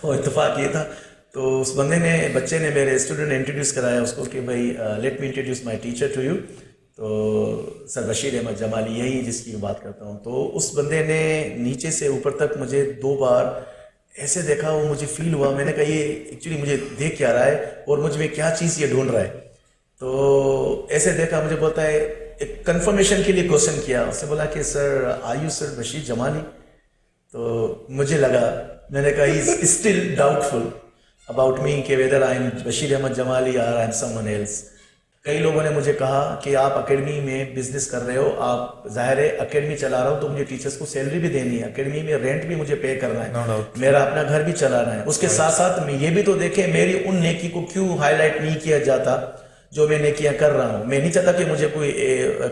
تو اتفاق یہ تھا، تو اس بچے نے میرے اسٹوڈنٹ نے انٹروڈیوس کرایا اس کو کہ بھائی let me introduce my teacher to you, تو سر بشیر احمد جمالی یہی جس کی بات کرتا ہوں. تو اس بندے نے نیچے سے اوپر تک مجھے 2 بار ایسے دیکھا، وہ مجھے فیل ہوا، میں نے کہا یہ ایکچولی مجھے دیکھ کیا رہا ہے اور مجھ میں کیا چیز یہ ڈھونڈ رہا ہے. تو ایسے دیکھا، مجھے بولتا ہے ایک کنفرمیشن کے لیے کوشچن کیا، اس نے بولا کہ sir are you sir Bashir Jamali? تو مجھے لگا، میں نے کہا he is still doubtful about me کہ whether I am Bashir Ahmed Jamali اور I am someone else. کئی لوگوں نے مجھے کہا کہ آپ اکیڈمی میں بزنس کر رہے ہو، آپ ظاہر ہے اکیڈمی چلا رہا ہوں تو مجھے ٹیچرس کو سیلری بھی دینی ہے، اکیڈمی میں رینٹ بھی مجھے پے کرنا ہے، میرا اپنا گھر بھی چلانا ہے. اس کے ساتھ ساتھ میں یہ بھی تو دیکھیں میری ان نیکی کو کیوں ہائی لائٹ نہیں کیا جاتا جو میں نیکیاں کر رہا ہوں. میں نہیں چاہتا کہ مجھے کوئی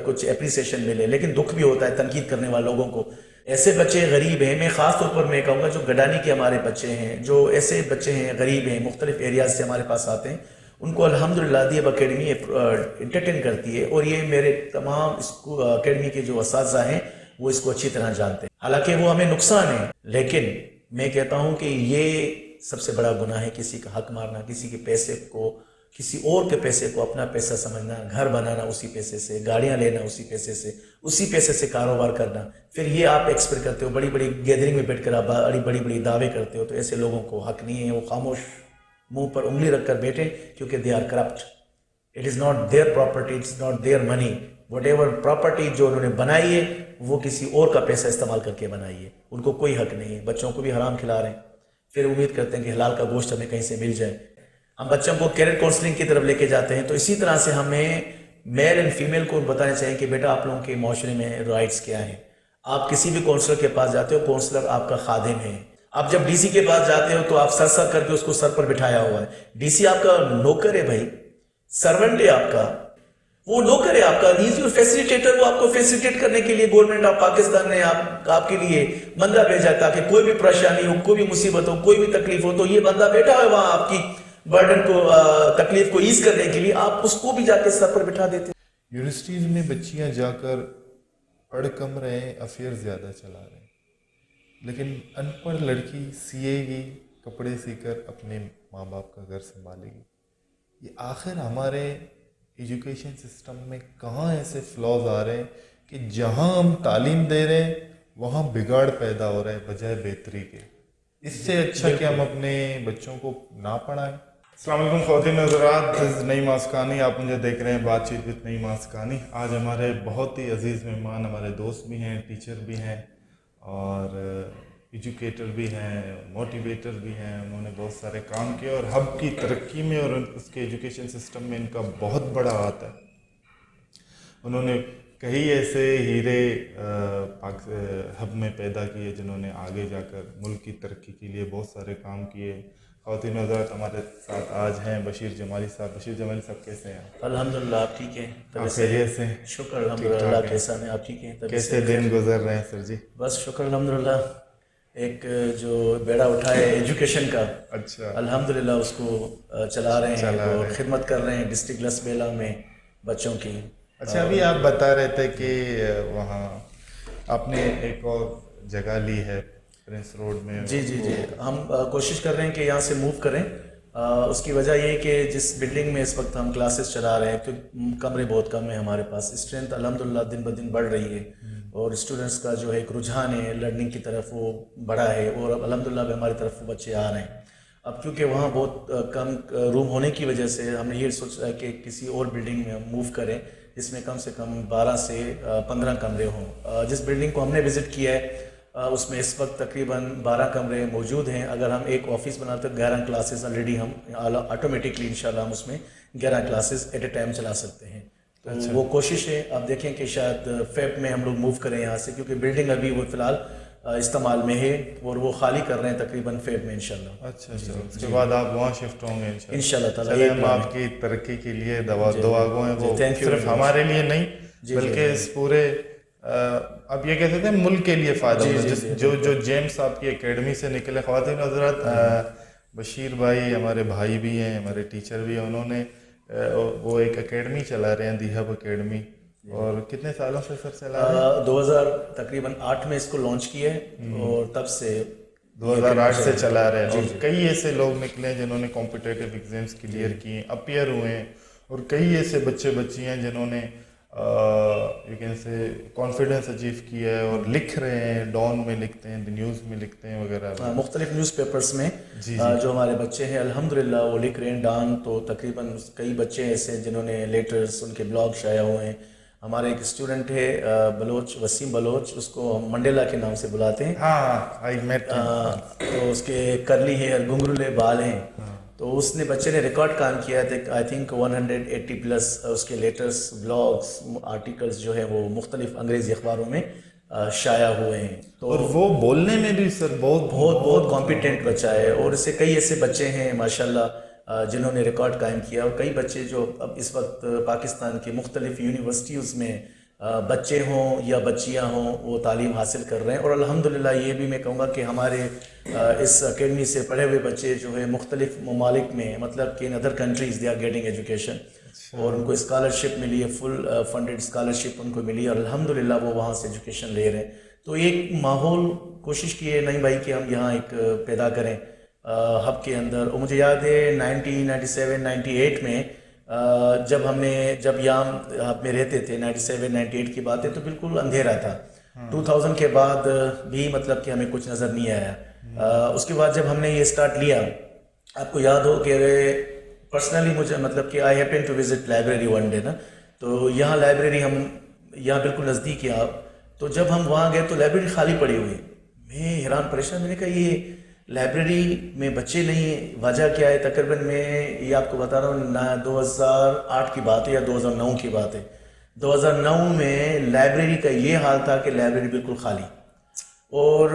کچھ اپریسیشن ملے، لیکن دکھ بھی ہوتا ہے تنقید کرنے والے لوگوں کو. ایسے بچے غریب ہیں، میں خاص طور پر میں کہوں گا جو گڈانی کے ہمارے بچے ہیں، جو ایسے بچے ہیں غریب ہیں، مختلف ایریاز سے ہمارے پاس آتے ہیں، ان کو الحمدللہ دیب اکیڈمی انٹرٹین کرتی ہے، اور یہ میرے تمام اکیڈمی کے جو اساتذہ ہیں وہ اس کو اچھی طرح جانتے ہیں. حالانکہ وہ ہمیں نقصان ہے، لیکن میں کہتا ہوں کہ یہ سب سے بڑا گناہ ہے کسی کا حق مارنا، کسی کے پیسے کو، کسی اور کے پیسے کو اپنا پیسہ سمجھنا، گھر بنانا اسی پیسے سے، گاڑیاں لینا اسی پیسے سے، اسی پیسے سے کاروبار کرنا. پھر یہ آپ ایکسپیکٹ کرتے ہو، بڑی بڑی گیدرنگ میں بیٹھ کر آپ بڑی بڑی دعوے کرتے ہو، تو ایسے لوگوں کو حق نہیں ہے، وہ خاموش منہ پر انگلی رکھ کر بیٹھے، کیونکہ they are corrupt. It is not their property, it's not their money. Whatever property جو انہوں نے بنائی ہے وہ کسی اور کا پیسہ استعمال کر کے بنائی ہے، ان کو کوئی حق نہیں ہے. بچوں کو بھی حرام کھلا رہے ہیں، پھر امید کرتے ہیں کہ حلال کا گوشت ہمیں کہیں سے مل جائے. ہم بچوں کو کیریئر کاؤنسلنگ کی طرف لے کے جاتے ہیں، تو اسی طرح سے ہمیں میل اینڈ فیمیل کو بتانا چاہیے کہ بیٹا آپ لوگوں کے معاشرے میں رائٹس کیا ہیں. آپ کسی بھی کاؤنسلر کے پاس جاتے ہو، کاؤنسلر آپ کا خادم ہے. آپ جب ڈی سی کے پاس جاتے ہو تو آپ سر کر کے اس کو سر پر بٹھایا ہوا ہے. ڈی سی آپ کا نوکر ہے بھائی، سرونٹ ہے آپ کا، وہ نوکر ہے آپ کا، ہی از فیسیلیٹیٹر. وہ آپ کو فیسیلیٹیٹ کرنے کے لیے گورنمنٹ آف پاکستان نے آپ کے لیے بندہ بھیجا تاکہ کوئی بھی پریشانی ہو، کوئی بھی مصیبت ہو، کوئی بھی تکلیف ہو تو یہ بندہ بیٹھا ہے وہاں آپ کی برڈن کو، تکلیف کو ایز کرنے کے لیے. آپ اس کو بھی جا کے سر پر بٹھا دیتے. یونیورسٹیز میں بچیاں جا کر پڑھ کم رہے ہیں، افیئر زیادہ چلا رہے ہیں، لیکن ان پڑھ لڑکی سیے گی، کپڑے سی کر اپنے ماں باپ کا گھر سنبھالے گی. یہ آخر ہمارے ایجوکیشن سسٹم میں کہاں ایسے فلاز آ رہے ہیں کہ جہاں ہم تعلیم دے رہے ہیں وہاں بگاڑ پیدا ہو رہا ہے بجائے بہتری کے؟ اس سے اچھا کہ ہم اپنے بچوں کو نہ پڑھائیں. السلام علیکم خواتین حضرات، نعیم آسکانی، آپ مجھے دیکھ رہے ہیں بات چیت وتھ نعیم آسکانی. آج ہمارے بہت ہی عزیز مہمان، ہمارے دوست بھی ہیں، ٹیچر بھی ہیں اور ایجوکیٹر بھی ہیں، موٹیویٹر بھی ہیں. انہوں نے بہت سارے کام کیے اور ہب کی ترقی میں اور اس کے ایجوکیشن سسٹم میں ان کا بہت بڑا ہاتھ ہے. انہوں نے کئی ایسے ہیرے ہب میں پیدا کیے جنہوں نے آگے جا کر ملک کی ترقی کے لیے بہت سارے کام کیے. خواتین حضرات ہمارے ساتھ آج ہیں بشیر جمالی صاحب. بشیر جمالی صاحب کیسے ہیں؟ الحمدللہ آپ ٹھیک ہیں؟ آپ خیریت سے؟ شکر الحمدللہ. اللہ کیسا ہے؟ آپ ٹھیک ہیں؟ کیسے دن گزر رہے ہیں سر جی؟ بس شکر الحمدللہ. ایک جو بیڑا اٹھا ہے ایجوکیشن کا، اچھا الحمدللہ اس کو چلا رہے ہیں اور خدمت کر رہے ہیں ڈسٹرکٹ لسبیلا میں بچوں کی. اچھا، ابھی آپ بتا رہے تھے کہ وہاں آپ نے ایک اور جگہ لی ہے پرنس روڈ میں. جی جی جی، ہم کوشش کر رہے ہیں کہ یہاں سے موو کریں. اس کی وجہ یہ کہ جس بلڈنگ میں اس وقت ہم کلاسز چلا رہے ہیں تو کمرے بہت کم ہیں ہمارے پاس. اسٹرینتھ الحمدللہ دن بدن بڑھ رہی ہے اور اسٹوڈنٹس کا جو ہے ایک رجحان ہے لرننگ کی طرف وہ بڑا ہے، اور اب الحمدللہ بھی ہماری طرف وہ بچے آ رہے ہیں. اب کیونکہ وہاں بہت کم روم ہونے کی وجہ سے ہم نے یہ سوچا کہ کسی اور بلڈنگ میں ہم موو کریں جس میں کم سے کم 12 سے 15 کمرے ہوں. جس بلڈنگ کو ہم نے وزٹ کیا ہے اس میں اس وقت تقریباً 12 کمرے موجود ہیں. اگر ہم ایک آفس بناتے تو 11 کلاسز آلریڈی ہم آٹومیٹکلی انشاءاللہ ہم اس میں 11 کلاسز ایٹ اے ٹائم چلا سکتے ہیں. تو وہ کوشش ہے. آپ دیکھیں کہ شاید فیب میں ہم لوگ موو کریں یہاں سے، کیونکہ بلڈنگ ابھی وہ فی الحال استعمال میں ہے اور وہ خالی کر رہے ہیں تقریباً فیب میں انشاءاللہ. اچھا اچھا، اس کے بعد آپ وہاں شفٹ ہوں گے انشاءاللہ تعالیٰ. چلیں ہم آپ کی ترقی کے لیے دعا گو ہیں، وہ صرف ہمارے لیے نہیں بلکہ اس پورے اب یہ کہتے تھے ملک کے لیے فائدہ ہوتا ہے. جو جیمز آپ کی اکیڈمی سے نکلے. خواتین حضرات، بشیر بھائی ہمارے بھائی بھی ہیں، ہمارے ٹیچر بھی ہیں. انہوں نے وہ ایک اکیڈمی چلا رہے ہیں، دی ہب اکیڈمی. اور کتنے سالوں سے سر چلا رہے ہیں؟ 2000 تقریباً 8 میں اس کو لانچ کیا ہے اور تب سے 2008 سے چلا رہے ہیں, اور کئی ایسے لوگ نکلے ہیں جنہوں نے کمپٹیٹیو ایگزامس کلیئر کیے, اپیئر ہوئے ہیں, اور کئی ایسے بچے بچیاں جنہوں نے you can say confidence achieve کیا ہے اور لکھ رہے ہیں, ڈان میں لکھتے ہیں, دی نیوز میں لکھتے ہیں وغیرہ, مختلف نیوز پیپرز میں جو ہمارے بچے ہیں الحمدللہ وہ لکھ رہے ہیں. ڈان تو تقریباً کئی بچے ایسے ہیں جنہوں نے لیٹرز, ان کے بلاگ شائع ہوئے ہیں. ہمارے ایک اسٹوڈنٹ ہے بلوچ, وسیم بلوچ, اس کو ہم منڈیلا کے نام سے بلاتے ہیں. تو اس کے کرلی ہیئر, گھنگرولے بال ہیں. تو اس نے بچے نے ریکارڈ کام کیا ہے, آئی تھنک 180 پلس اس کے لیٹرز, بلاگس, آرٹیکلز جو ہے وہ مختلف انگریزی اخباروں میں شائع ہوئے ہیں. تو اور وہ بولنے میں بھی سر بہت کمپیٹنٹ بچہ ہے. اور اس سے کئی ایسے بچے ہیں ماشاءاللہ جنہوں نے ریکارڈ قائم کیا, اور کئی بچے جو اب اس وقت پاکستان کی مختلف یونیورسٹیز میں بچے ہوں یا بچیاں ہوں وہ تعلیم حاصل کر رہے ہیں. اور الحمدللہ یہ بھی میں کہوں گا کہ ہمارے اس اکیڈمی سے پڑھے ہوئے بچے جو ہے مختلف ممالک میں, مطلب کہ in other countries they are getting education, اور ان کو اسکالرشپ ملی ہے, فل فنڈڈ اسکالرشپ ان کو ملی, اور الحمدللہ وہ وہاں سے ایجوکیشن لے رہے ہیں. تو ایک ماحول کوشش کی ہے نہیں بھائی کہ ہم یہاں ایک پیدا کریں ہب کے اندر. اور مجھے یاد ہے 97 98 میں جب یہاں ہب میں رہتے تھے, 97 98 کی بات ہے, تو بالکل اندھیرا تھا. 2000 کے بعد بھی مطلب کہ ہمیں کچھ نظر نہیں آیا. اس کے بعد جب ہم نے یہ اسٹارٹ لیا, آپ کو یاد ہو کہ پرسنلی مجھے مطلب کہ I happen to visit library one day نا, تو یہاں لائبریری ہم یہاں بالکل نزدیک ہے آپ. تو جب ہم وہاں گئے تو لائبریری خالی پڑی ہوئی. میں حیران پریشان, میں نے کہا یہ لائبریری میں بچے نہیں ہیں, وجہ کیا ہے؟ تقریباً میں یہ آپ کو بتا رہا ہوں 2008 کی بات ہے یا 2009 کی بات ہے. 2009 میں لائبریری کا یہ حال تھا کہ لائبریری بالکل خالی, اور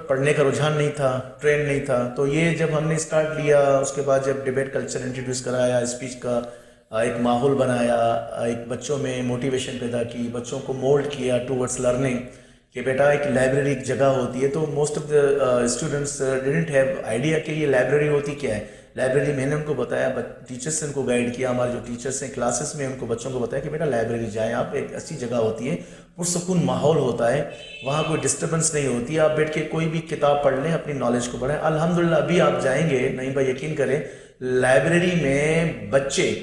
پڑھنے کا رجحان نہیں تھا, ٹرینڈ نہیں تھا. تو یہ جب ہم نے اسٹارٹ لیا, اس کے بعد جب ڈیبیٹ کلچر انٹروڈیوس کرایا, اسپیچ کا ایک ماحول بنایا, ایک بچوں میں موٹیویشن پیدا کی, بچوں کو مولڈ کیا ٹورڈس لرننگ کہ بیٹا ایک لائبریری ایک جگہ ہوتی ہے. تو most of the students didn't have idea کہ یہ لائبریری ہوتی کیا ہے. لائبریری میں نے ان کو بتایا, ٹیچرس نے ان کو گائیڈ کیا, ہمارے جو ٹیچرس ہیں کلاسز میں ان کو بچوں کو بتایا کہ بیٹا لائبریری جائیں آپ, ایک ایسی جگہ ہوتی ہے, پرسکون ماحول ہوتا ہے, وہاں کوئی ڈسٹربنس نہیں ہوتی, آپ بیٹھ کے کوئی بھی کتاب پڑھ لیں, اپنی نالج کو بڑھائیں. الحمدللہ ابھی آپ جائیں گے, نہیں بھائی یقین کریں, لائبریری میں بچے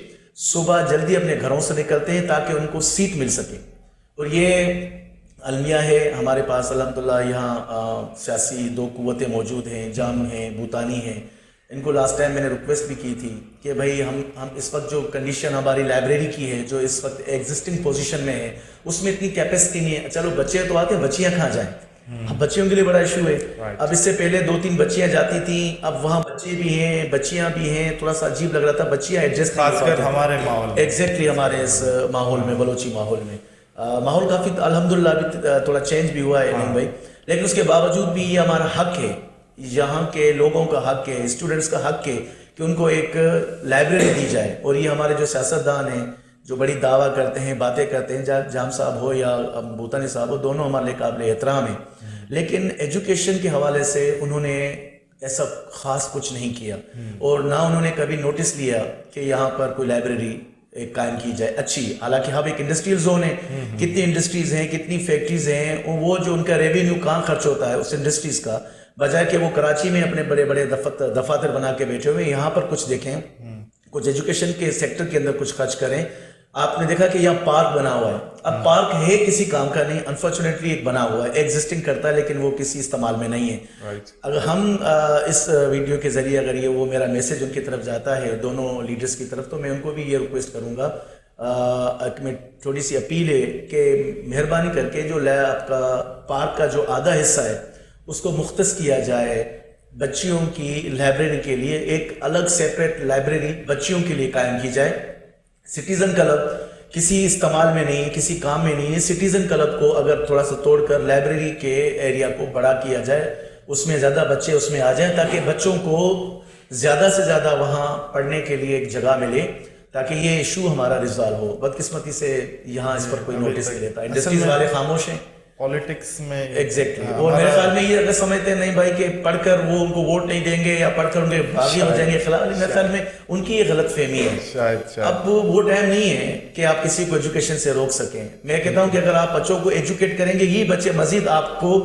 صبح جلدی اپنے گھروں سے نکلتے ہیں تاکہ ان کو سیٹ مل سکے. اور یہ المیہ ہے ہمارے پاس الحمدللہ. یہاں سیاسی 2 قوتیں موجود ہیں, جام ہیں, بھوتانی ہیں. ان کو لاسٹ ٹائم میں نے ریکویسٹ بھی کی تھی کہ بھائی ہم اس وقت جو کنڈیشن ہماری لائبریری کی ہے, جو اس وقت ایگزسٹنگ پوزیشن میں ہے, اس میں اتنی کیپیسٹی نہیں ہے. چلو بچے تو آتے ہیں, بچیاں کہاں جائیں؟ اب بچیوں کے لیے بڑا ایشو ہے. اب اس سے پہلے 2-3 بچیاں جاتی تھیں, اب وہاں بچے بھی ہیں, بچیاں بھی ہیں, تھوڑا سا عجیب لگ رہا تھا. بچیاں ایڈجسٹ خاص کر ہمارے ماحول, ایگزیکٹلی ہمارے اس ماحول میں, بلوچی ماحول میں. ماحول کافی الحمدللہ ابھی تھوڑا چینج بھی ہوا ہے نہیں بھائی, لیکن اس کے باوجود بھی یہ ہمارا حق ہے, یہاں کے لوگوں کا حق ہے, اسٹوڈنٹس کا حق ہے کہ ان کو ایک لائبریری دی جائے. اور یہ ہمارے جو سیاستدان ہیں جو بڑی دعویٰ کرتے ہیں, باتیں کرتے ہیں, جام صاحب ہو یا بھوتانی صاحب ہو, دونوں ہمارے لیے قابل احترام ہیں, لیکن ایجوکیشن کے حوالے سے انہوں نے ایسا خاص کچھ نہیں کیا. اور نہ انہوں نے کبھی نوٹس لیا کہ یہاں پر کوئی لائبریری قائم کی جائے اچھی. حالانکہ ہم ایک انڈسٹریل زون ہے, کتنی انڈسٹریز ہیں, کتنی فیکٹریز ہیں, وہ جو ان کا ریونیو کہاں خرچ ہوتا ہے اس انڈسٹریز کا, بجائے کہ وہ کراچی میں اپنے بڑے بڑے دفاتر بنا کے بیٹھے ہوئے, یہاں پر کچھ دیکھیں, کچھ ایجوکیشن کے سیکٹر کے اندر کچھ خرچ کریں. آپ نے دیکھا کہ یہاں پارک بنا ہوا ہے. اب پارک ہے کسی کام کا نہیں, انفارچونیٹلی ایک بنا ہوا ہے, ایگزسٹنگ کرتا ہے, لیکن وہ کسی استعمال میں نہیں ہے. اگر ہم اس ویڈیو کے ذریعے اگر یہ وہ میرا میسج ان کی طرف جاتا ہے, دونوں لیڈرز کی طرف, تو میں ان کو بھی یہ ریکویسٹ کروں گا, میں تھوڑی سی اپیل ہے کہ مہربانی کر کے جو آپ کا پارک کا جو آدھا حصہ ہے اس کو مختص کیا جائے بچیوں کی لائبریری کے لیے. ایک الگ سیپریٹ لائبریری بچیوں کے لیے قائم کی جائے. سٹیزن کلب کسی استعمال میں نہیں ہے, کسی کام میں نہیں ہے. سٹیزن کلب کو اگر تھوڑا سا توڑ کر لائبریری کے ایریا کو بڑا کیا جائے, اس میں زیادہ بچے اس میں آ جائیں, تاکہ بچوں کو زیادہ سے زیادہ وہاں پڑھنے کے لیے ایک جگہ ملے, تاکہ یہ ایشو ہمارا ریزالو ہو. بدقسمتی سے یہاں اس پر کوئی نوٹس نہیں لیتا, انڈسٹریز والے خاموش ہیں پالیٹکس میں. ایگزیکٹلی. اور میرے خیال میں یہ اگر سمجھتے ہیں نہیں بھائی کہ پڑھ کر وہ ان کو ووٹ نہیں دیں گے یا پڑھ کر ان کے باغی ہو جائیں گے خلاف, میرے خیال میں ان کی یہ غلط فہمی ہے. اب وہ ٹائم نہیں ہے کہ آپ کسی کو ایجوکیشن سے روک سکیں. میں کہتا ہوں کہ اگر آپ بچوں کو ایجوکیٹ کریں گے, یہ بچے مزید آپ کو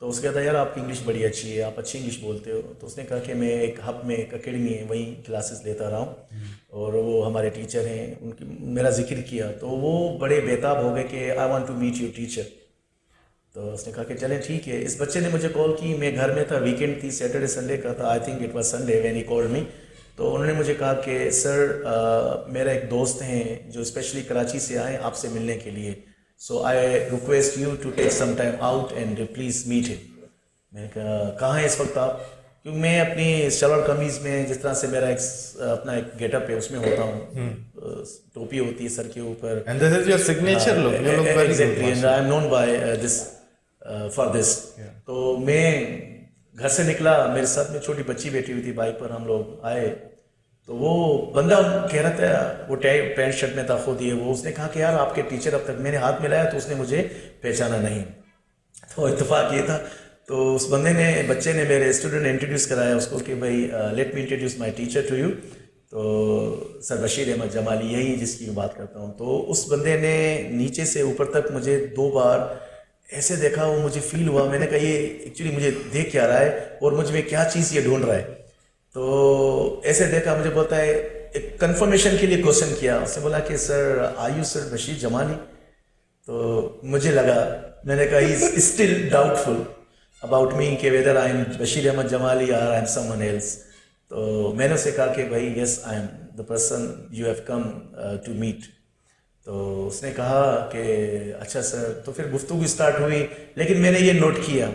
تو اس نے کہا تھا یار آپ کی انگلش بڑی اچھی ہے, آپ اچھی انگلش بولتے ہو. تو اس نے کہا کہ میں ایک ہب میں ایک اکیڈمی ہے وہیں کلاسز لیتا رہا ہوں, اور وہ ہمارے ٹیچر ہیں, ان کی میرا ذکر کیا تو وہ بڑے بےتاب ہو گئے کہ I want to meet your teacher. تو اس نے کہا کہ چلیں ٹھیک ہے. اس بچے نے مجھے کال کی, میں گھر میں تھا, ویکینڈ تھی, سیٹرڈے سنڈے کا تھا, I think it was Sunday when he called me. تو انہوں نے مجھے کہا کہ سر میرا ایک دوست ہیں جو اسپیشلی کراچی سے آئے آپ سے ملنے کے لیے, so I request you to take some time out and please meet him. میں نے کہا کہاں ہیں اس وقت آپ, کیونکہ میں اپنی شلوار قمیض میں جس طرح سے میرا ایک اپنا ایک گیٹ اپ ہے اس میں ہوتا ہوں, ٹوپی ہوتی ہے سر کے اوپر, And this is your signature look. You look very good. exactly, and I am known by this for this. تو میں گھر سے نکلا, میرے ساتھ میں چھوٹی بچی بیٹھی ہوئی تھی بائک پر, ہم لوگ آئے تو وہ بندہ کہہ رہا تھا, وہ پینٹ شرٹ میں تھا خود ہی, وہ اس نے کہا کہ یار آپ کے ٹیچر اب تک میں نے ہاتھ ملایا تو اس نے مجھے پہچانا نہیں. تو اتفاق یہ تھا, تو اس بندے نے, بچے نے میرے اسٹوڈنٹ نے انٹروڈیوس کرایا اس کو کہ بھائی let me introduce my teacher to you. تو سر بشیر احمد جمالی, یہی جس کی بات کرتا ہوں. تو اس بندے نے نیچے سے اوپر تک مجھے 2 بار ایسے دیکھا, وہ مجھے فیل ہوا, میں نے کہا یہ ایکچولی مجھے دیکھ کیا رہا ہے اور مجھ میں کیا چیز یہ ڈھونڈ رہا ہے. تو ایسے دیکھا, مجھے بولتا ہے, ایک کنفرمیشن کے لیے کوشچن کیا, اس نے بولا کہ sir are you sir Bashir Jamali. تو مجھے لگا, میں نے کہا he is still doubtful about me کہ whether I am Bashir Ahmed Jamali اور I am someone else. تو میں نے اسے کہا کہ بھائی yes I am the person you have come to meet. تو اس نے کہا کہ اچھا سر. تو پھر گفتگو اسٹارٹ ہوئی, لیکن میں نے یہ نوٹ کیا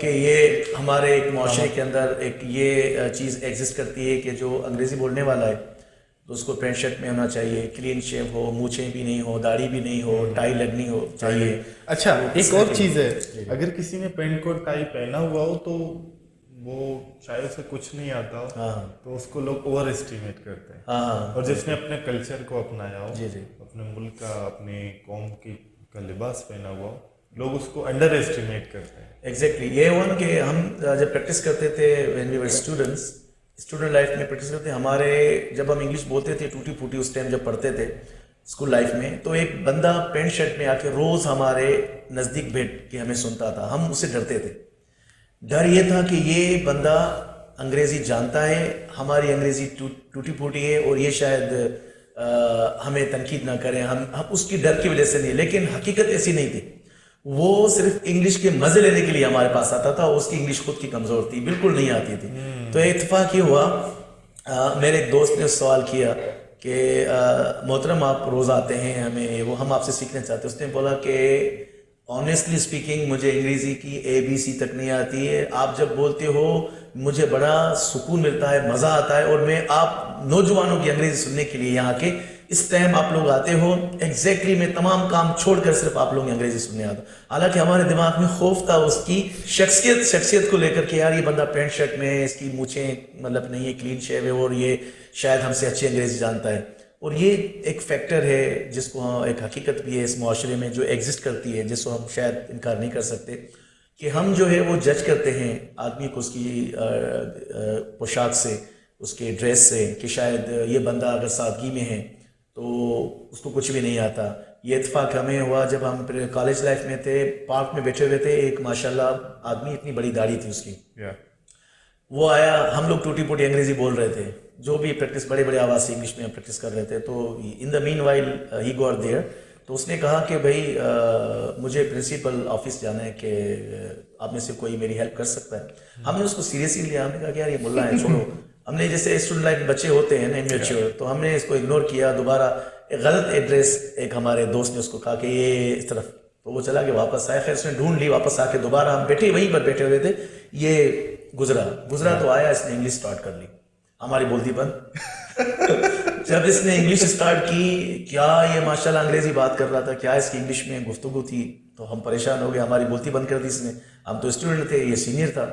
کہ یہ ہمارے ایک معاشرے کے اندر ایک یہ چیز ایگزسٹ کرتی ہے کہ جو انگریزی بولنے والا ہے تو اس کو پینٹ شرٹ میں ہونا چاہیے, کلین شیو ہو, مونچھیں بھی نہیں ہو, داڑھی بھی نہیں ہو, ٹائی لگنی ہو چاہیے. اچھا ایک اور چیز ہے, اگر کسی نے پینٹ کوٹ ٹائی پہنا ہوا ہو تو وہ شاید اسے کچھ نہیں آتا ہو تو اس کو لوگ اوور اسٹیمیٹ کرتے ہیں, اور جس نے اپنے کلچر کو اپنایا ہو, اپنے ملک کا, اپنے قوم کا لباس پہنا ہوا ہو, لوگ اس کو انڈر اسٹیمیٹ کرتے ہیں. ایگزیکٹلی یہ ہوا نا کہ ہم جب پریکٹس کرتے تھے when we were students, student life میں پریکٹس کرتے, ہمارے جب ہم انگلش بولتے تھے ٹوٹی پھوٹی اس ٹائم جب پڑھتے تھے اسکول لائف میں, تو ایک بندہ پینٹ شرٹ میں آ کے روز ہمارے نزدیک بیٹھ کے ہمیں سنتا تھا, ہم اسے ڈرتے تھے. ڈر یہ تھا کہ یہ بندہ انگریزی جانتا ہے, ہماری انگریزی ٹوٹی پھوٹی ہے اور یہ شاید ہمیں تنقید نہ کریں, ہم اس کی ڈر کی وجہ سے نہیں. لیکن حقیقت ایسی نہیں تھی, وہ صرف انگلش کے مزے لینے کے لیے ہمارے پاس آتا تھا, اس کی انگلش خود کی کمزور تھی, بالکل نہیں آتی تھی. تو اتفاق یہ ہوا, میرے ایک دوست نے سوال کیا کہ محترم آپ روز آتے ہیں, ہمیں وہ ہم آپ سے سیکھنا چاہتے ہیں. اس نے بولا کہ آنیسٹلی اسپیکنگ مجھے انگریزی کی ABC تک نہیں آتی ہے, آپ جب بولتے ہو مجھے بڑا سکون ملتا ہے, مزہ آتا ہے, اور میں آپ نوجوانوں کی انگریزی سننے کے لیے یہاں کے اس ٹائم آپ لوگ آتے ہو, ایگزیکٹلی میں تمام کام چھوڑ کر صرف آپ لوگ انگریزی سننے آتا. حالانکہ ہمارے دماغ میں خوف تھا اس کی شخصیت کو لے کر کے, یار یہ بندہ پینٹ شرٹ میں, اس کی مونچھیں مطلب نہیں ہے, کلین شیو ہے, اور یہ شاید ہم سے اچھی انگریزی جانتا ہے. اور یہ ایک فیکٹر ہے جس کو ایک حقیقت بھی ہے اس معاشرے میں جو ایگزسٹ کرتی ہے, جس کو ہم شاید انکار نہیں کر سکتے, کہ ہم جو ہے وہ جج کرتے ہیں آدمی کو اس کی پوشاک سے, اس کے ڈریس سے, کہ شاید یہ بندہ اگر سادگی میں ہے تو اس کو کچھ بھی نہیں آتا. یہ اتفاق ہمیں ہوا جب ہم کالج لائف میں تھے, پارک میں بیٹھے ہوئے تھے, ایک ماشاءاللہ آدمی, اتنی بڑی داڑھی تھی اس کی, وہ آیا, ہم لوگ ٹوٹی پوٹی انگریزی بول رہے تھے, جو بھی پریکٹس بڑے بڑے آواز سے انگلش میں پریکٹس کر رہے تھے. تو ان دا مین وائل ہی گاٹ دیئر. تو اس نے کہا کہ بھائی مجھے پرنسپل آفس جانا ہے, کہ آپ میں سے کوئی میری ہیلپ کر سکتا ہے. ہم نے اس کو سیریسلی لیا, ہم نے کہا کہ یار یہ ملا ہے, چھوڑو. ہم نے جیسے اسٹوڈنٹ لائف بچے ہوتے ہیں نا, امیچور, تو ہم نے اس کو اگنور کیا. دوبارہ ایک غلط ایڈریس ایک ہمارے دوست نے اس کو کہا کہ یہ اس طرف, تو وہ چلا کے واپس آیا. خیر اس نے ڈھونڈ لی, واپس آ کے دوبارہ ہم بیٹھے وہیں پر بیٹھے ہوئے تھے, یہ گزرا تو آیا, اس نے انگلش اسٹارٹ کر لی, ہماری بولتی بند. جب اس نے انگلش اسٹارٹ کی, کیا یہ ماشاءاللہ انگریزی بات کر رہا تھا, کیا اس کی انگلش میں گفتگو تھی, تو ہم پریشان ہو گئے, ہماری بولتی بند کر دی اس نے. ہم تو اسٹوڈنٹ تھے, یہ سینئر تھا.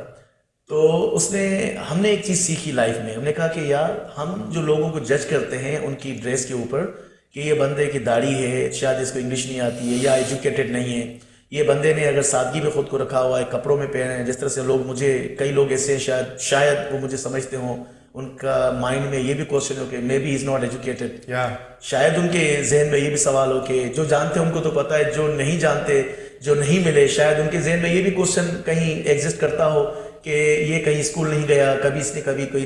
تو اس نے, ہم نے ایک چیز سیکھی لائف میں, ہم نے کہا کہ یار ہم جو لوگوں کو جج کرتے ہیں ان کی ڈریس کے اوپر, کہ یہ بندے کی داڑھی ہے, شاید اس کو انگلش نہیں آتی ہے, یا ایجوکیٹڈ نہیں ہے, یہ بندے نے اگر سادگی میں خود کو رکھا ہوا ہے, کپڑوں میں پہنے ہیں, جس طرح سے لوگ مجھے, کئی لوگ ایسے شاید وہ مجھے سمجھتے ہوں, ان کا مائنڈ میں یہ بھی کوشچن ہو کہ maybe is not educated, شاید ان کے ذہن میں یہ بھی سوال ہو کہ جو جانتے ہیں ان کو تو پتہ ہے, جو نہیں جانتے جو نہیں ملے، شاید ان کے ذہن میں یہ بھی کوشچن کہیں ایگزسٹ کرتا ہو کہ یہ کہیں اسکول نہیں گیا، کبھی اس نے کبھی کوئی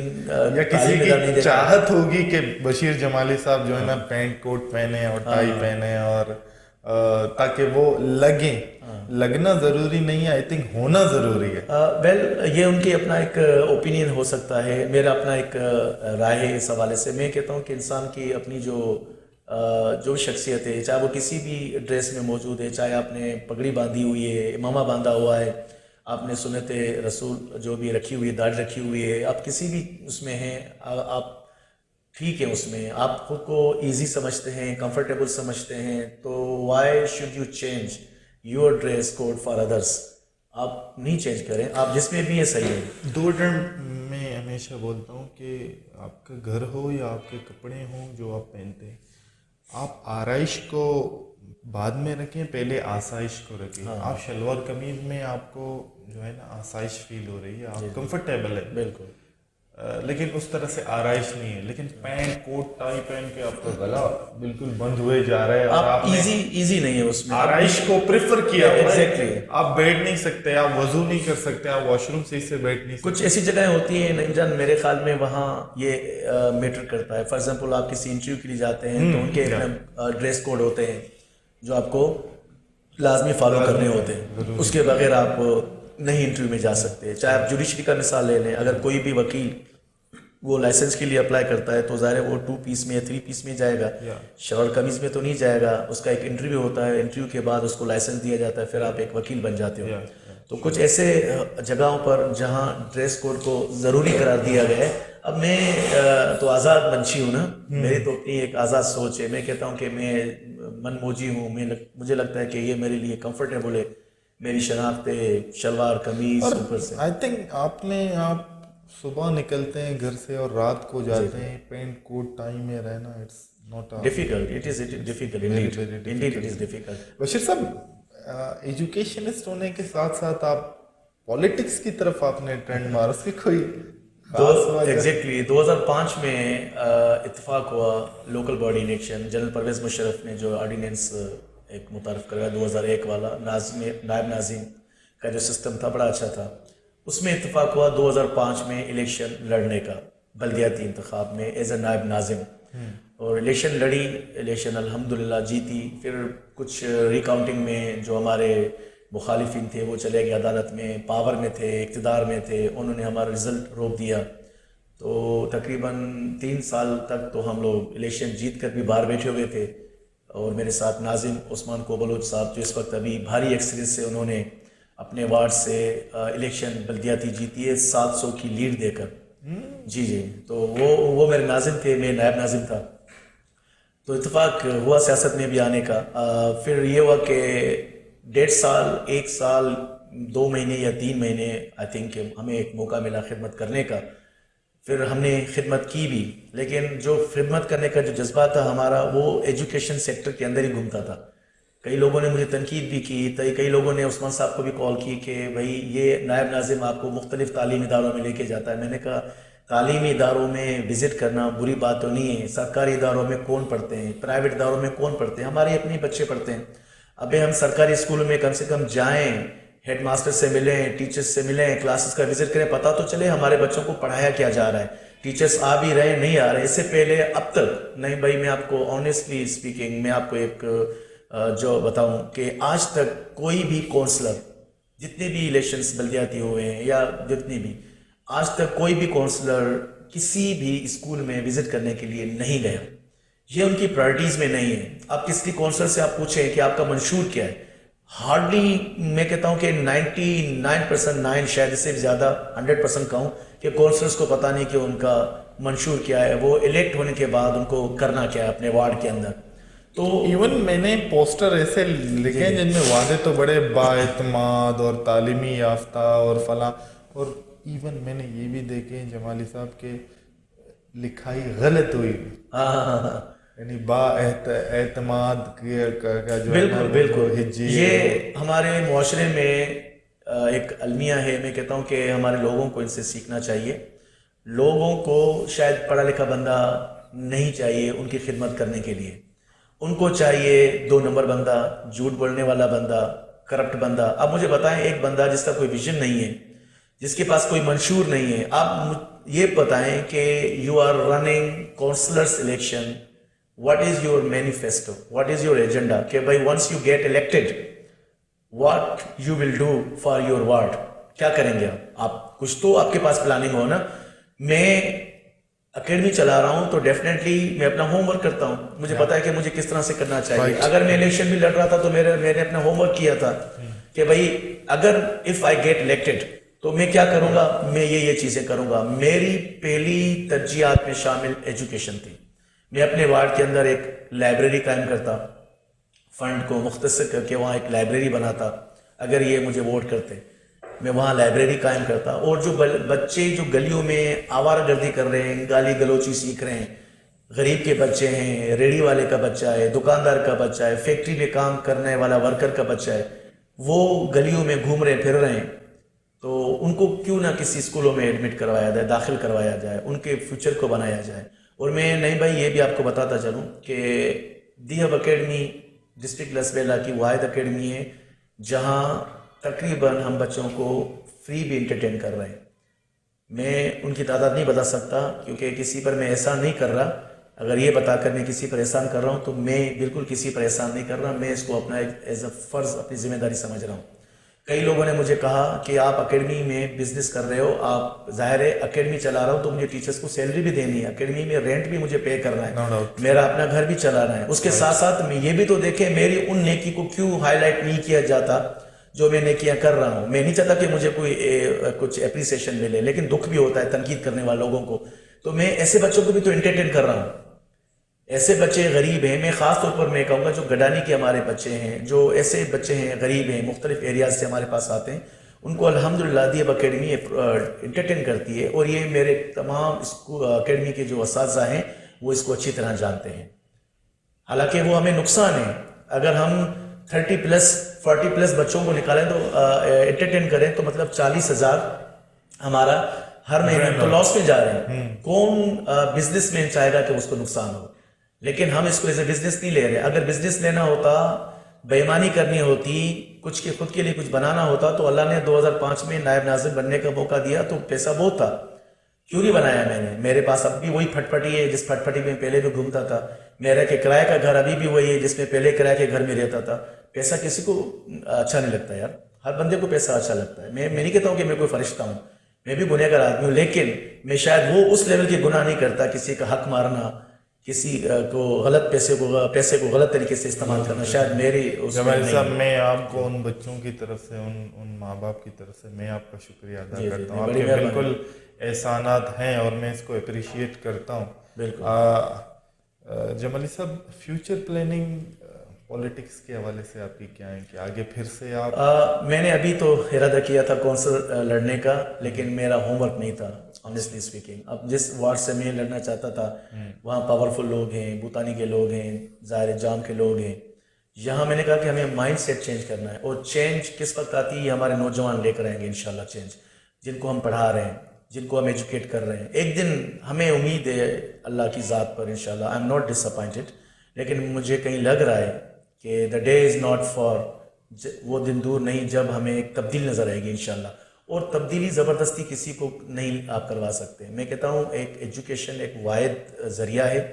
یا کسی کی چاہت ہوگی کہ بشیر جمالی صاحب جو ہے نا پینٹ کوٹ پہنے اور ٹائی پہنے، اور تاکہ وہ لگیں. لگنا ضروری نہیں ہے، آئی تھنک ہونا ضروری ہے. ویل یہ ان کی اپنا ایک اوپینین ہو سکتا ہے، میرا اپنا ایک رائے ہے اس حوالے سے. میں کہتا ہوں کہ انسان کی اپنی جو شخصیت ہے، چاہے وہ کسی بھی ڈریس میں موجود ہے، چاہے آپ نے پگڑی باندھی ہوئی ہے، امامہ باندھا ہوا ہے، آپ نے سنت رسول جو بھی رکھی ہوئی ہے، داڑھی رکھی ہوئی ہے، آپ کسی بھی اس میں ہیں، آپ ٹھیک ہے، اس میں آپ خود کو ایزی سمجھتے ہیں، کمفرٹیبل سمجھتے ہیں، تو why should you change your dress code for others? آپ نہیں چینج کریں، آپ جس میں بھی یہ صحیح ہے. دو ٹرم میں ہمیشہ بولتا ہوں کہ آپ کا گھر ہو یا آپ کے کپڑے ہوں جو آپ پہنتے ہیں، آپ آرائش کو بعد میں رکھیں، پہلے آسائش کو رکھیں. آپ شلوار قمیض میں آپ کو جو ہے نا آسائش فیل ہو رہی ہے، آپ کمفرٹیبل ہے بالکل، لیکن اس طرح سے آرائش نہیں ہے. لیکن پینٹ کوٹ ٹائی پہن کے آپ کا گلا بالکل بند ہوئے جا رہا ہے، اور آپ ایزی نہیں ہے اس میں. آرائش کو پریفر کیا. ایگزیکٹلی، آپ بیٹھ نہیں سکتے، آپ وضو نہیں کر سکتے، آپ واش روم صحیح سے بیٹھ نہیں سکتے. کچھ ایسی جگہیں ہوتی ہیں نہیں جان، میرے خیال میں وہاں یہ میٹر کرتا ہے. فار ایگزامپل آپ کسی انٹرویو کے لیے جاتے ہیں تو ان کے ڈریس کوڈ ہوتے ہیں جو آپ کو لازمی فالو کرنے ہوتے ہیں، اس کے بغیر آپ نہیں انٹرویو میں جا سکتے. چاہے آپ جوڈیشری کا مثال لے لیں، اگر کوئی بھی وکیل وہ لائسنس کے لیے اپلائی کرتا ہے تو ظاہر ہے وہ 2 پیس میں یا 3 پیس میں جائے گا، شلوار قمیض میں تو نہیں جائے گا. اس کا ایک انٹرویو ہوتا ہے، انٹرویو کے بعد اس کو لائسنس دیا جاتا ہے، پھر آپ ایک وکیل بن جاتے ہو. تو کچھ ایسے جگہوں پر جہاں ڈریس کوڈ کو ضروری قرار دیا گیا ہے. اب میں تو آزاد منشی ہوں نا، میری تو اپنی ایک آزاد سوچ ہے. میں کہتا ہوں کہ میں من موجی ہوں، مجھے لگتا ہے کہ یہ میرے لیے کمفرٹیبل ہے، میری شناخت ہے شلوار قمیض اوپر سے. آئی تھنک آپ صبح نکلتے ہیں گھر سے اور رات کو جاتے ہیں، پینٹ کوٹ ٹائی میں رہنا it's not difficult. It is difficult, indeed it is difficult. Bashir صاحب، ایجوکیشنسٹ ہونے کے ساتھ ساتھ آپ پالیٹکس کی طرف آپ نے ٹرینڈ مارا، اس کی کوئی ایگزیکٹلی 2005 میں اتفاق ہوا local body election. General Pervez Musharraf نے جو آرڈیننس ایک متعارف کروایا 2001 والا، نائب ناظم کا جو سسٹم تھا بڑا اچھا تھا. اس میں اتفاق ہوا 2005 میں الیکشن لڑنے کا بلدیاتی انتخاب میں ایز اے نائب ناظم، اور الیکشن لڑی، الیکشن الحمدللہ جیتی. پھر کچھ ریکاؤنٹنگ میں جو ہمارے مخالفین تھے وہ چلے گئے عدالت میں، پاور میں تھے، اقتدار میں تھے، انہوں نے ہمارا رزلٹ روک دیا. تو تقریباً 3 سال تک تو ہم لوگ الیکشن جیت کر بھی باہر بیٹھے ہوئے تھے. اور میرے ساتھ ناظم عثمان کو بلوچ صاحب جو اس وقت ابھی بھاری ایکسپیرینس سے انہوں نے اپنے وارڈ سے الیکشن بلدیاتی جیتی ہے 700 کی لیڈ دے کر. جی تو وہ میرے ناظم تھے، میں نائب ناظم تھا. تو اتفاق ہوا سیاست میں بھی آنے کا. پھر یہ ہوا کہ 1.5 سال 1 سال 2 مہینے یا 3 مہینے آئی تھنک ہمیں ایک موقع ملا خدمت کرنے کا. پھر ہم نے خدمت کی بھی، لیکن جو خدمت کرنے کا جو جذبہ تھا ہمارا وہ ایجوکیشن سیکٹر کے اندر ہی گھومتا تھا. کئی لوگوں نے مجھے تنقید بھی کی، کئی لوگوں نے عثمان صاحب کو بھی کال کی کہ بھائی یہ نائب ناظم آپ کو مختلف تعلیمی اداروں میں لے کے جاتا ہے. میں نے کہا تعلیمی اداروں میں وزٹ کرنا بری بات تو نہیں ہے. سرکاری اداروں میں کون پڑھتے ہیں، پرائیویٹ اداروں میں کون پڑھتے ہیں؟ ہمارے اپنے بچے پڑھتے ہیں. ابھی ہم سرکاری اسکولوں میں کم سے کم جائیں، ہیڈ ماسٹر سے ملیں، ٹیچرز سے ملیں، کلاسز کا وزٹ کریں، پتہ تو چلے ہمارے بچوں کو پڑھایا کیا جا رہا ہے، ٹیچرز آ بھی رہے نہیں آ رہے. اس سے پہلے اب تک نہیں بھائی، میں آپ کو آنیسٹلی اسپیکنگ میں آپ کو ایک جو بتاؤں کہ آج تک کوئی بھی کونسلر، جتنے بھی الیکشنز بلدیاتی ہوئے ہیں یا جتنی بھی، آج تک کوئی بھی کونسلر کسی بھی اسکول میں وزٹ کرنے کے لیے نہیں گیا. یہ ان کی پرائرٹیز میں نہیں ہے. آپ کسی کونسلر سے آپ پوچھیں کہ آپ کا منشور کیا ہے، ہارڈلی میں کہتا ہوں کہ 99% شاید اس سے زیادہ 100% کہوں کہ کونسلرس کو پتہ نہیں کہ ان کا منشور کیا ہے، وہ الیکٹ ہونے کے بعد ان کو کرنا کیا ہے اپنے وارڈ کے اندر. تو ایون میں نے پوسٹر ایسے لکھے جن میں وعدے تو بڑے بااعتماد اور تعلیمی یافتہ اور فلاں، اور ایون میں نے یہ بھی دیکھے جمالی صاحب کے لکھائی غلط ہوئی. یعنی با اعتماد کا جو بالکل یہ ہمارے معاشرے میں ایک المیہ ہے. میں کہتا ہوں کہ ہمارے لوگوں کو ان سے سیکھنا چاہیے. لوگوں کو شاید پڑھا لکھا بندہ نہیں چاہیے ان کی خدمت کرنے کے لیے، ان کو چاہیے 2 نمبر بندہ، جھوٹ بولنے والا بندہ، کرپٹ بندہ. اب مجھے بتائیں ایک بندہ جس کا کوئی ویژن نہیں ہے, جس کے پاس کوئی منشور نہیں ہے, آپ یہ بتائیں کہ you are running councillors election, what is your manifesto, what is your agenda, کہ بھائی once you get elected what you will do for your ward, کیا کریں گے آپ کچھ تو آپ کے پاس پلاننگ ہو نا. میں اکیڈمی چلا رہا ہوں تو ڈیفینیٹلی میں اپنا ہوم ورک کرتا ہوں, مجھے پتا ہے کہ مجھے کس طرح سے کرنا چاہیے. اگر میں الیکشن بھی لڑ رہا تھا تو میں نے اپنا ہوم ورک کیا تھا کہ بھائی اگر اف آئی گیٹ الیکٹڈ تو میں کیا کروں گا, میں یہ چیزیں کروں گا. میری پہلی ترجیحات میں شامل ایجوکیشن تھی. میں اپنے وارڈ کے اندر ایک لائبریری قائم کرتا, فنڈ کو مختصر کر کے وہاں ایک لائبریری بناتا. اگر یہ مجھے ووٹ کرتے میں وہاں لائبریری قائم کرتا. اور جو بچے جو گلیوں میں آوارہ گردی کر رہے ہیں, گالی گلوچی سیکھ رہے ہیں, غریب کے بچے ہیں, ریڑھی والے کا بچہ ہے, دکاندار کا بچہ ہے, فیکٹری میں کام کرنے والا ورکر کا بچہ ہے, وہ گلیوں میں گھوم رہے پھر رہے ہیں, تو ان کو کیوں نہ کسی اسکولوں میں ایڈمٹ کروایا جائے, داخل کروایا جائے, ان کے فیوچر کو بنایا جائے. اور میں نہیں بھائی یہ بھی آپ کو بتاتا چلوں کہ دی ہب اکیڈمی ڈسٹرکٹ لسبیلا کی واحد اکیڈمی ہے جہاں تقریباً ہم بچوں کو فری بھی انٹرٹین کر رہے ہیں. میں ان کی تعداد نہیں بتا سکتا کیونکہ کسی پر میں احسان نہیں کر رہا. اگر یہ بتا کر میں کسی پر احسان کر رہا ہوں تو میں بالکل کسی پر احسان نہیں کر رہا, میں اس کو اپنا ایز اے فرض, اپنی ذمہ داری سمجھ رہا ہوں. کئی لوگوں نے مجھے کہا کہ آپ اکیڈمی میں بزنس کر رہے ہو, آپ ظاہر ہے اکیڈمی چلا رہا ہوں تو مجھے ٹیچرز کو سیلری بھی دینی ہے, اکیڈمی میں رینٹ بھی مجھے پے کرنا ہے, میرا اپنا گھر بھی چلانا ہے. اس کے ساتھ ساتھ میں یہ بھی تو دیکھیں میری ان نیکی کو کیوں ہائی لائٹ نہیں کیا جاتا جو میں نیکیاں کر رہا ہوں. میں نہیں چاہتا کہ مجھے کوئی کچھ اپریسیشن ملے, لیکن دکھ بھی ہوتا ہے تنقید کرنے والے لوگوں کو. تو میں ایسے بچوں کو بھی تو انٹرٹین کر رہا ہوں. ایسے بچے غریب ہیں, میں خاص طور پر میں کہوں گا جو گڈانی کے ہمارے بچے ہیں, جو ایسے بچے ہیں غریب ہیں, مختلف ایریاز سے ہمارے پاس آتے ہیں, ان کو الحمدللہ دی ہب اکیڈمی انٹرٹین کرتی ہے. اور یہ میرے تمام اکیڈمی کے جو اساتذہ ہیں وہ اس کو اچھی طرح جانتے ہیں. حالانکہ وہ ہمیں نقصان ہے, اگر ہم 30+ 40+ بچوں کو نکالیں تو انٹرٹین کریں تو مطلب 40,000 ہمارا ہر مہینے تو لاس میں جا رہے ہیں. کون بزنس مین چاہے گا کہ اس کو نقصان ہو؟ لیکن ہم اس کو ایز اے بزنس نہیں لے رہے. اگر بزنس لینا ہوتا, بےایمانی کرنی ہوتی, کچھ کے خود کے لیے کچھ بنانا ہوتا تو اللہ نے 2005 میں نائب ناظر بننے کا موقع دیا تو پیسہ بہت تھا, کیوں نہیں بنایا میں نے؟ میرے پاس اب بھی وہی پھٹ پھٹی ہے جس پھٹ پھٹی میں پہلے بھی گھومتا تھا. میرا کہ کرائے کا گھر ابھی بھی وہی ہے جس میں پہلے کرائے کے گھر میں رہتا تھا. پیسہ کسی کو اچھا نہیں لگتا یار, ہر بندے کو پیسہ اچھا لگتا ہے. میں نہیں کہتا ہوں کہ میں کوئی فرشتہ ہوں, میں بھی گنہگار آدمی ہوں, لیکن میں شاید وہ اس لیول کی گناہ نہیں کرتا, کسی کا حق مارنا, کسی کو غلط پیسے کو غلط طریقے سے استعمال کرنا شاید میری جمال صاحب, میں آپ کو ان بچوں کی طرف سے, ان ماں باپ کی طرف سے میں آپ کا شکریہ ادا کرتا ہوں. آپ کے بالکل احسانات ہیں اور میں اس کو اپریشیٹ کرتا ہوں. بالکل. جمالی صاحب, فیوچر پلاننگ پولیٹکس کے حوالے سے آپ کی کیا ہے کہ آگے پھر سے آپ؟ میں نے ابھی تو ارادہ کیا تھا کونسل لڑنے کا, لیکن میرا ہوم ورک نہیں تھا آنیسٹلی اسپیکنگ. اب جس وارڈ سے میں لڑنا چاہتا تھا وہاں پاورفل لوگ ہیں, بوتانی کے لوگ ہیں, ظاہر جام کے لوگ ہیں. یہاں میں نے کہا کہ ہمیں مائنڈ سیٹ چینج کرنا ہے, اور چینج کس وقت آتی ہے؟ ہمارے نوجوان لے کر آئیں گے انشاءاللہ چینج, جن کو ہم پڑھا رہے ہیں, جن کو ہم ایجوکیٹ کر رہے ہیں. ایک دن ہمیں امید ہے اللہ کی ذات پر انشاءاللہ, I am not disappointed, لیکن مجھے کہیں لگ رہا ہے کہ the day is not far, وہ دن دور نہیں جب ہمیں ایک تبدیل نظر آئے گی انشاءاللہ. اور تبدیلی زبردستی کسی کو نہیں آپ کروا سکتے. میں کہتا ہوں ایک ایجوکیشن ایک واحد ذریعہ ہے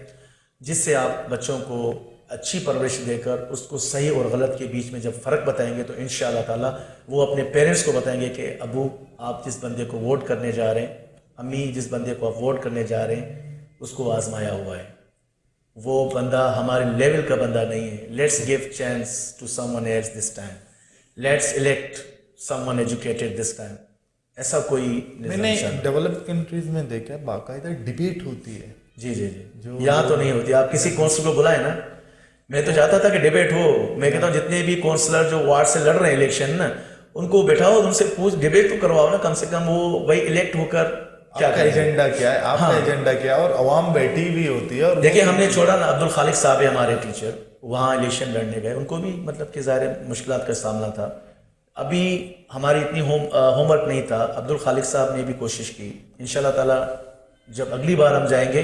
جس سے آپ بچوں کو اچھی پرورش دے کر اس کو صحیح اور غلط کے بیچ میں جب فرق بتائیں گے تو انشاءاللہ تعالیٰ وہ اپنے پیرنٹس کو بتائیں گے کہ ابو آپ جس بندے کو ووٹ کرنے جا رہے ہیں, امی جس بندے کو آپ ووٹ کرنے جا رہے ہیں, اس کو آزمایا ہوا ہے, وہ بندہ ہمارے لیول کا بندہ نہیں ہے. Let's give chance to someone else this time, let's elect someone educated this time. ایسا کوئی میں نے ڈیولپڈ کنٹریز میں دیکھا ہے باقاعدہ ڈیبیٹ ہوتی ہے. جی جی جی, یہاں تو نہیں ہوتی. آپ کسی کونسلر کو بلائیں نا, میں تو چاہتا تھا کہ ڈیبیٹ ہو. میں کہتا ہوں جتنے بھی کونسلر جو وارڈ سے لڑ رہے ہیں الیکشن نا, ان کو بیٹھاؤ, ان سے پوچھ, ڈیبیٹ تو کرواؤ نا کم سے کم. وہ بھائی الیکٹ ہو کر کیا ایجنڈا کیا ہے, آپ کا ایجنڈا کیا ہے, اور عوام بیٹھی بھی ہوتی ہے. اور دیکھیں ہم نے چھوڑا نا, عبدالخالق صاحب ہے ہمارے ٹیچر, وہاں الیکشن لڑنے گئے, ان کو بھی مطلب کہ ظاہر مشکلات کا سامنا تھا. ابھی ہماری اتنی ہوم ورک نہیں تھا. عبدالخالق صاحب نے بھی کوشش کی. انشاءاللہ تعالیٰ جب اگلی بار ہم جائیں گے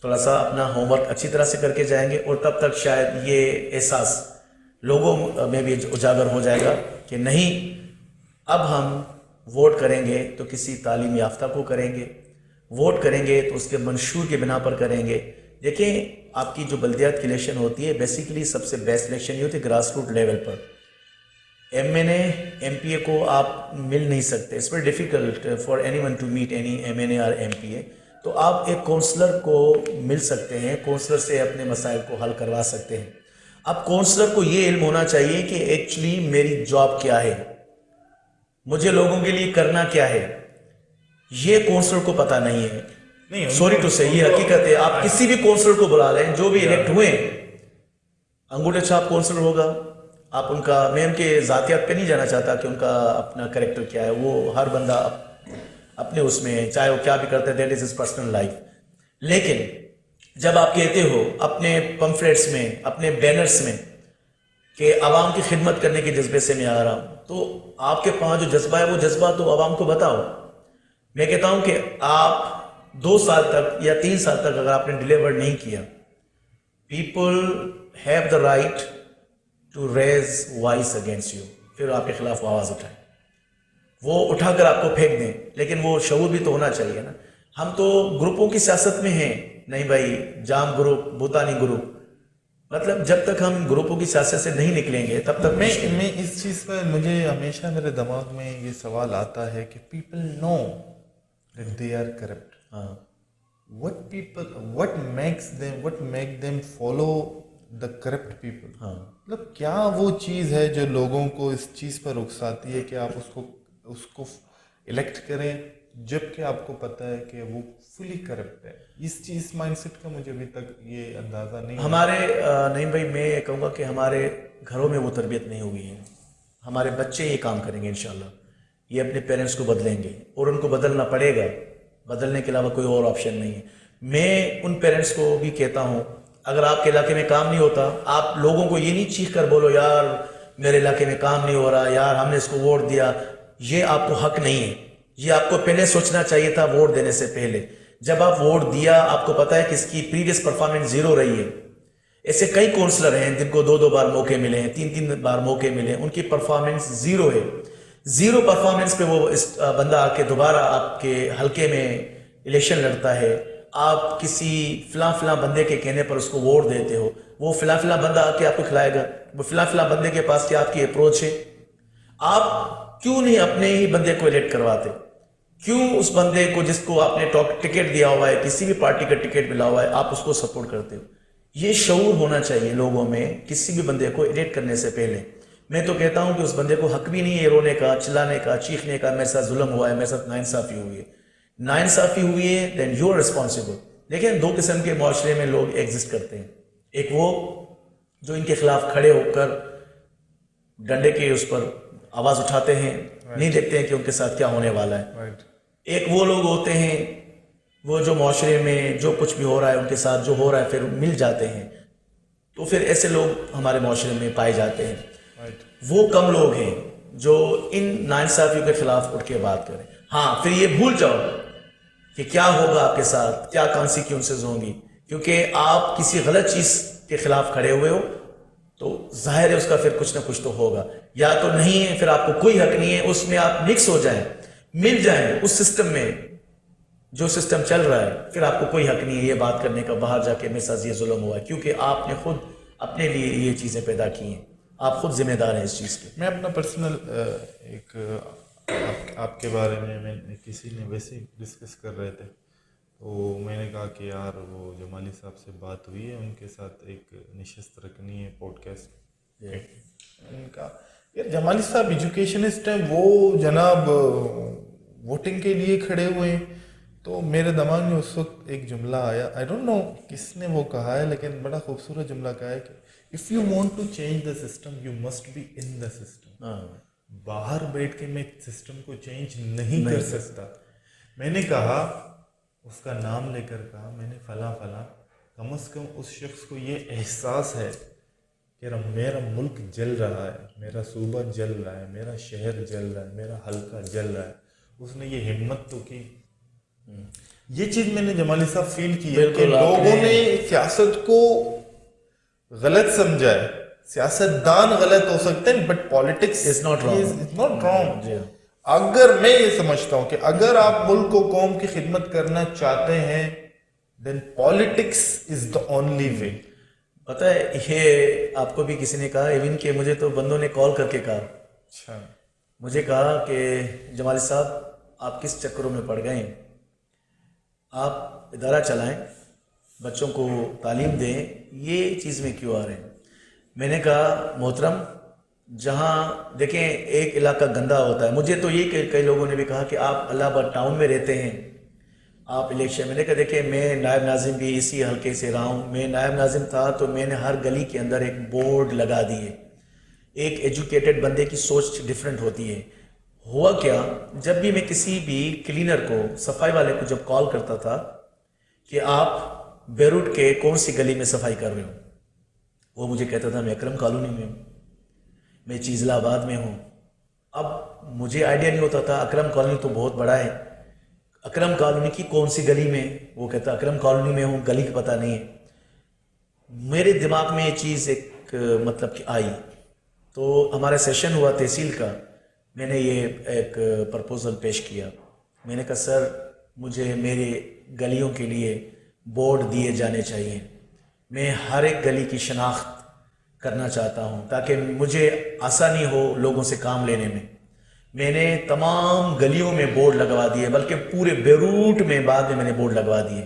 تھوڑا سا اپنا ہوم ورک اچھی طرح سے کر کے جائیں گے, اور تب تک شاید یہ احساس لوگوں میں بھی اجاگر ہو جائے گا کہ نہیں اب ہم ووٹ کریں گے تو کسی تعلیم یافتہ کو کریں گے، ووٹ کریں گے تو اس کے منشور کے بنا پر کریں گے. دیکھیں آپ کی جو بلدیات کی الیکشن ہوتی ہے بیسیکلی سب سے بیسٹ الیکشن یہ ہوتی ہے گراس روٹ لیول پر. M N A M P A کو آپ مل نہیں سکتے، it's very difficult for anyone to meet any M N A اور ایم پی اے. تو آپ ایک کونسلر کو مل سکتے ہیں، کونسلر سے اپنے مسائل کو حل کروا سکتے ہیں. اب کونسلر کو یہ علم ہونا چاہیے کہ ایکچولی میری جاب کیا ہے، مجھے لوگوں کے لیے کرنا کیا ہے. یہ کونسلر کو پتہ نہیں ہے. نہیں سوری ٹو سے یہ حقیقت ہے. آپ کسی بھی کونسلر کو بلا لیں جو بھی الیکٹ ہوئے، انگوٹھے چھاپ کونسلر ہوگا. آپ ان کا، میں ان کے ذاتیات پہ نہیں جانا چاہتا کہ ان کا اپنا کریکٹر کیا ہے، وہ ہر بندہ اپنے اس میں چاہے وہ کیا بھی کرتا ہے، that is his personal life. لیکن جب آپ کہتے ہو اپنے پمفلیٹس میں، اپنے بینرز میں کہ عوام کی خدمت کرنے کے جذبے سے میں آ رہا ہوں، تو آپ کے پاس جو جذبہ ہے وہ جذبہ تو عوام کو بتاؤ. میں کہتا ہوں کہ آپ 2 سال تک یا 3 سال تک اگر آپ نے ڈیلیور نہیں کیا، people have the right to raise voice against you, پھر آپ کے خلاف آواز اٹھائیں، وہ اٹھا کر آپ کو پھینک دیں. لیکن وہ شعور بھی تو ہونا چاہیے نا. ہم تو گروپوں کی سیاست میں ہیں، نہیں بھائی جام گروپ بھوتانی گروپ، مطلب جب تک ہم گروپوں کی سیاست سے نہیں نکلیں گے تب تک میں اس چیز پر مجھے ہمیشہ میرے دماغ میں یہ سوال آتا ہے کہ people know that they are corrupt. What make them follow the corrupt people? مطلب کیا وہ چیز ہے جو لوگوں کو اس چیز پر اکساتی ہے کہ آپ اس کو الیکٹ کریں جبکہ آپ کو پتہ ہے کہ وہ فلی کرپٹ ہے. اس چیز مائنڈ سیٹ کا مجھے ابھی تک یہ اندازہ نہیں ہمارے نہیں بھائی، میں یہ کہوں گا کہ ہمارے گھروں میں وہ تربیت نہیں ہوئی ہے. ہمارے بچے یہ کام کریں گے انشاءاللہ، یہ اپنے پیرنٹس کو بدلیں گے اور ان کو بدلنا پڑے گا، بدلنے کے علاوہ کوئی اور آپشن نہیں ہے. میں ان پیرنٹس کو بھی کہتا ہوں اگر آپ کے علاقے میں کام نہیں ہوتا، آپ لوگوں کو یہ نہیں چیخ کر بولو یار میرے علاقے میں کام نہیں ہو رہا، یار ہم نے اس کو ووٹ دیا. یہ آپ کو حق نہیں ہے. یہ آپ کو پہلے سوچنا چاہیے تھا ووٹ دینے سے پہلے. جب آپ ووٹ دیا آپ کو پتا ہے کہ اس کی پریویس پرفارمنس 0 رہی ہے. ایسے کئی کونسلر ہیں جن کو 2 بار موقع ملے ہیں، 3 بار موقع ملے، ان کی پرفارمنس 0 ہے. 0 پرفارمنس پہ وہ اس بندہ آ کے دوبارہ آپ کے حلقے میں الیکشن لڑتا ہے. آپ کسی فلاں بندے کے کہنے پر اس کو ووٹ دیتے ہو، وہ فلاں بندہ آ کے آپ کو کھلائے گا. وہ فلاں بندے کے پاس کیا آپ کی اپروچ ہے؟ آپ کیوں نہیں اپنے ہی بندے کو الیکٹ کرواتے؟ کیوں اس بندے کو جس کو آپ نے ٹکٹ دیا ہوا ہے، کسی بھی پارٹی کا ٹکٹ ملا ہوا ہے، آپ اس کو سپورٹ کرتے ہو؟ یہ شعور ہونا چاہیے لوگوں میں کسی بھی بندے کو الیکٹ کرنے سے پہلے. میں تو کہتا ہوں کہ اس بندے کو حق بھی نہیں ہے رونے کا، چلانے کا، چیخنے کا میرے ساتھ ظلم ہوا ہے، میرے ساتھ ناانصافی ہوئی ہے. ناانصافی ہوئی ہے دین یو آر ریسپانسبل. لیکن 2 قسم کے معاشرے میں لوگ ایگزسٹ کرتے ہیں. ایک وہ جو ان کے خلاف کھڑے ہو کر ڈنڈے کے اس پر آواز اٹھاتے ہیں، نہیں دیکھتے ہیں کہ ان کے ساتھ کیا ہونے والا ہے. ایک وہ لوگ ہوتے ہیں وہ جو معاشرے میں جو کچھ بھی ہو رہا ہے ان کے ساتھ جو ہو رہا ہے پھر مل جاتے ہیں. تو پھر ایسے لوگ ہمارے معاشرے میں پائے جاتے ہیں. وہ کم لوگ ہیں جو ان ناانصافیوں کے خلاف اٹھ کے بات کریں. ہاں پھر یہ بھول جاؤ کہ کیا ہوگا آپ کے ساتھ، کیا کانسیکوینسز ہوں گی، کیونکہ آپ کسی غلط چیز کے خلاف کھڑے ہوئے ہو تو ظاہر ہے اس کا پھر کچھ نہ کچھ تو ہوگا. یا تو نہیں ہے، پھر آپ کو کوئی حق نہیں ہے، اس میں آپ مکس ہو جائیں، مل جائیں اس سسٹم میں جو سسٹم چل رہا ہے. پھر آپ کو کوئی حق نہیں ہے یہ بات کرنے کا باہر جا کے میرے ساتھ یہ ظلم ہوا ہے، کیونکہ آپ نے خود اپنے لیے یہ چیزیں پیدا کی ہیں، آپ خود ذمہ دار ہیں اس چیز کے. میں اپنا پرسنل ایک آپ کے بارے میں کسی نے ویسے ہی ڈسکس کر رہے تھے تو میں نے کہا کہ یار وہ جمالی صاحب سے بات ہوئی ہے، ان کے ساتھ ایک نشست رکھنی ہے پوڈ کاسٹ. ان کا یار جمالی صاحب ایجوکیشنسٹ ہیں، وہ جناب ووٹنگ کے لیے کھڑے ہوئے ہیں. تو میرے دماغ میں اس وقت ایک جملہ آیا، آئی ڈونٹ نو کس نے وہ کہا ہے، لیکن بڑا خوبصورت جملہ کہا ہے کہ if you want to change the system you must be in the system. باہر بیٹھ کے میں سسٹم کو چینج نہیں کر سکتا. میں نے کہا اس کا نام لے کر کہا، میں نے فلاں کم از کم اس شخص کو یہ احساس ہے کہ میرا ملک جل رہا ہے، میرا صوبہ جل رہا ہے، میرا شہر جل رہا ہے، میرا حلقہ جل رہا ہے. اس نے یہ ہمت تو کی. یہ چیز میں نے جمالی صاحب فیل کی ہے کہ لوگوں نے سیاست کو غلط سمجھا ہے. سیاستدان غلط ہو سکتے ہیں but politics It's not wrong. Not wrong. جی اگر میں یہ سمجھتا ہوں کہ اگر آپ ملک و قوم کی خدمت کرنا چاہتے ہیں دین politics is the only way. پتہ ہے یہ آپ کو بھی کسی نے کہا، ایون کہ مجھے تو بندوں نے کال کر کے کہا، اچھا مجھے کہا کہ جمالی صاحب آپ کس چکروں میں پڑ گئے ہیں، آپ ادارہ چلائیں، بچوں کو تعلیم دیں، یہ چیز میں کیوں آ رہے ہیں؟ میں نے کہا محترم، جہاں دیکھیں ایک علاقہ گندا ہوتا ہے، مجھے تو یہ کہ کئی لوگوں نے بھی کہا کہ آپ الہ آباد ٹاؤن میں رہتے ہیں، آپ الیکشن میں نے کہا دیکھیں میں نائب ناظم بھی اسی حلقے سے رہا ہوں، میں نائب ناظم تھا تو میں نے ہر گلی کے اندر ایک بورڈ لگا دیے. ایک ایجوکیٹڈ بندے کی سوچ ڈیفرنٹ ہوتی ہے. ہوا کیا، جب بھی میں کسی بھی کلینر کو، صفائی والے کو جب کال کرتا تھا کہ آپ بیروٹ کے کون سی گلی میں صفائی کر رہے ہو، وہ مجھے کہتا تھا میں اکرم کالونی میں ہوں، میں چیزلا آباد میں ہوں. اب مجھے آئیڈیا نہیں ہوتا تھا اکرم کالونی تو بہت بڑا ہے، اکرم کالونی کی کون سی گلی میں، وہ کہتا اکرم کالونی میں ہوں، گلی کا پتہ نہیں ہے. میرے دماغ میں یہ چیز ایک مطلب کہ آئی، تو ہمارا سیشن ہوا تحصیل کا، میں نے یہ ایک پرپوزل پیش کیا. میں نے کہا سر مجھے میرے گلیوں کے لیے بورڈ دیے جانے چاہیے، میں ہر ایک گلی کی شناخت کرنا چاہتا ہوں تاکہ مجھے آسانی ہو لوگوں سے کام لینے میں. میں نے تمام گلیوں میں بورڈ لگوا دیے، بلکہ پورے بیروٹ میں بعد میں نے بورڈ لگوا دیے،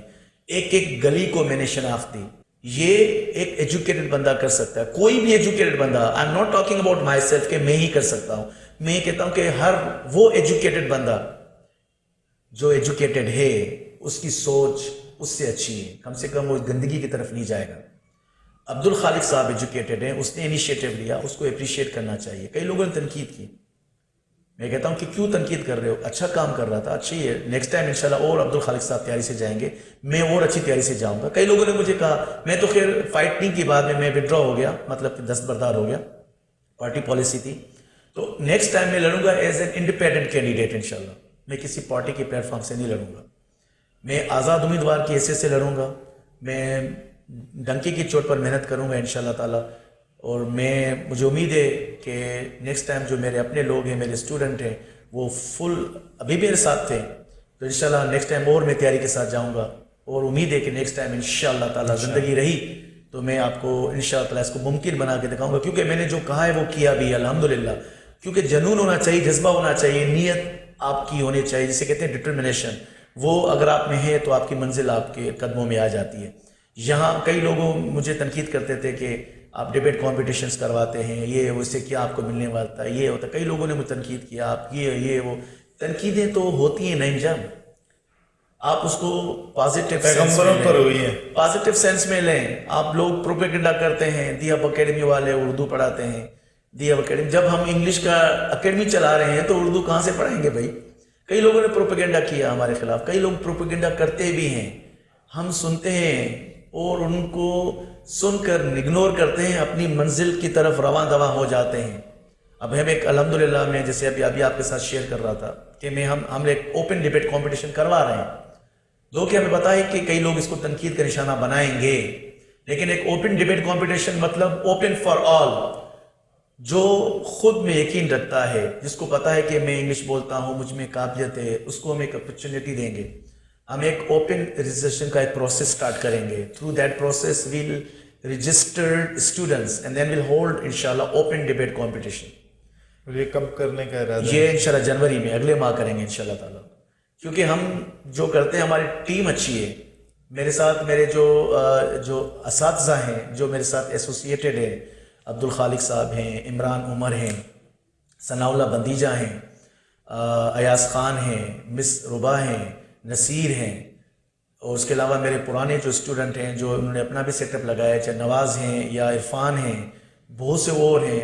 ایک ایک گلی کو میں نے شناخت دی. یہ ایک ایجوکیٹڈ بندہ کر سکتا ہے، کوئی بھی ایجوکیٹڈ بندہ. آئی am not talking about my self کہ میں ہی کر سکتا ہوں، میں یہ کہتا ہوں کہ ہر وہ ایجوکیٹڈ بندہ جو ایجوکیٹڈ ہے اس کی سوچ اس سے اچھی ہے، کم سے کم وہ گندگی کی طرف نہیں جائے گا. عبد الخالق صاحب ایجوکیٹڈ ہیں، اس نے انیشیٹو لیا، اس کو اپریشیٹ کرنا چاہیے. کئی لوگوں نے تنقید کی، میں کہتا ہوں کہ کیوں تنقید کر رہے ہو، اچھا کام کر رہا تھا، اچھی ہے، نیکسٹ ٹائم انشاءاللہ اور عبد الخالق صاحب تیاری سے جائیں گے، میں اور اچھی تیاری سے جاؤں گا. کئی لوگوں نے مجھے کہا، میں تو خیر فائٹنگ کے بعد میں وڈرا ہو گیا، مطلب کہ دستبردار ہو گیا، پارٹی پالیسی تھی، تو نیکسٹ ٹائم میں لڑوں گا ایز این انڈیپینڈنٹ کینڈیڈیٹ انشاءاللہ. میں کسی پارٹی کے پلیٹ فارم سے نہیں لڑوں گا، میں آزاد امیدوار کی حیثیت سے لڑوں گا. میں ڈنکی کی چوٹ پر محنت کروں گا انشاءاللہ تعالی، اور مجھے امید ہے کہ نیکسٹ ٹائم جو میرے اپنے لوگ ہیں، میرے اسٹوڈنٹ ہیں، وہ فل ابھی میرے ساتھ تھے، تو انشاءاللہ نیکسٹ ٹائم اور میں تیاری کے ساتھ جاؤں گا. اور امید ہے کہ نیکسٹ ٹائم انشاءاللہ تعالی زندگی رہی تو میں آپ کو انشاءاللہ تعالی اس کو ممکن بنا کے دکھاؤں گا، کیونکہ میں نے جو کہا ہے وہ کیا بھی الحمدللہ. کیونکہ جنون ہونا چاہیے، جذبہ ہونا چاہیے، نیت آپ کی ہونی چاہیے، جسے کہتے ہیں ڈٹرمنیشن، وہ اگر آپ میں ہے تو آپ کی منزل آپ کے قدموں میں آ جاتی ہے. یہاں کئی لوگوں مجھے تنقید کرتے تھے کہ آپ ڈیبیٹ کمپٹیشنز کرواتے ہیں، یہ اس سے کیا آپ کو ملنے والا ہے، یہ ہوتا ہے. کئی لوگوں نے مجھے تنقید کیا، آپ یہ وہ تنقیدیں تو ہوتی ہیں نہیں جب آپ اس کو پازیٹیو پیغمبروں پر ہوئی ہے، پازیٹیو سینس میں لیں. آپ لوگ پروپیگنڈا کرتے ہیں، دی اب اکیڈمی والے اردو پڑھاتے ہیں، دی اب اکیڈمی، جب ہم انگلش کا اکیڈمی چلا رہے ہیں تو اردو کہاں سے پڑھائیں گے بھائی؟ کئی لوگوں نے پروپیگنڈا کیا ہمارے خلاف، کئی لوگ پروپیگنڈا کرتے بھی ہیں، ہم سنتے ہیں اور ان کو سن کر اگنور کرتے ہیں، اپنی منزل کی طرف رواں دواں ہو جاتے ہیں. اب ہم ایک الحمدللہ میں جیسے ابھی آپ کے ساتھ شیئر کر رہا تھا کہ ہم ایک اوپن ڈیبیٹ کمپٹیشن کروا رہے ہیں، جو کہ ہمیں پتا ہے کہ کئی لوگ اس کو تنقید کا نشانہ بنائیں گے، لیکن ایک اوپن ڈیبیٹ کمپٹیشن مطلب اوپن فار آل. جو خود میں یقین رکھتا ہے، جس کو پتا ہے کہ میں انگلش بولتا ہوں، مجھ میں قابلیت ہے، اس کو ہم ایک اپرچونٹی دیں گے. ہم ایک اوپن رجسٹریشن کا ایک پروسیس سٹارٹ کریں گے. Through that process we'll registered students and then we'll hold انشاءاللہ اوپن ڈیبیٹ کمپٹیشن. اور یہ کب کرنے کا ارادہ ہے؟ یہ انشاءاللہ جنوری میں، اگلے ماہ کریں گے انشاءاللہ تعالیٰ. کیونکہ ہم جو کرتے ہیں، ہماری ٹیم اچھی ہے. میرے ساتھ میرے جو اساتذہ ہیں، جو میرے ساتھ ایسوسیٹڈ ہیں، عبد الخالق صاحب ہیں، عمران عمر ہیں، ثناء اللہ بندیجہ ہیں، ایاز خان ہیں، مس ربا ہیں، نصیر ہیں، اور اس کے علاوہ میرے پرانے جو اسٹوڈنٹ ہیں جو انہوں نے اپنا بھی سیٹ اپ لگایا ہے، چاہے نواز ہیں یا عرفان ہیں، بہت سے اور ہیں،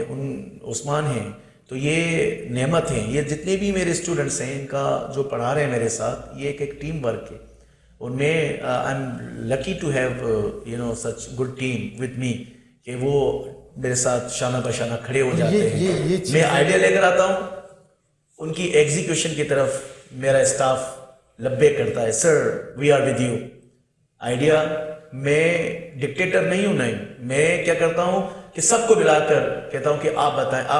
عثمان ہیں. تو یہ نعمت ہیں، یہ جتنے بھی میرے اسٹوڈنٹس ہیں، ان کا جو پڑھا رہے ہیں میرے ساتھ، یہ ایک ٹیم ورک ہے. اور میں I am lucky to have such good team with me کہ وہ میرے ساتھ شانہ بشانہ کھڑے ہو جاتے ہیں. میں آئیڈیا لے کر آتا ہوں، ان کی ایگزیکیوشن کی طرف میرا اسٹاف لبے کرتا ہے، sir we are with you. Idea میں ڈکٹیٹر نہیں ہوں، نہیں، میں کیا کرتا ہوں کہ سب کو ملا کر کہتا ہوں کہ آپ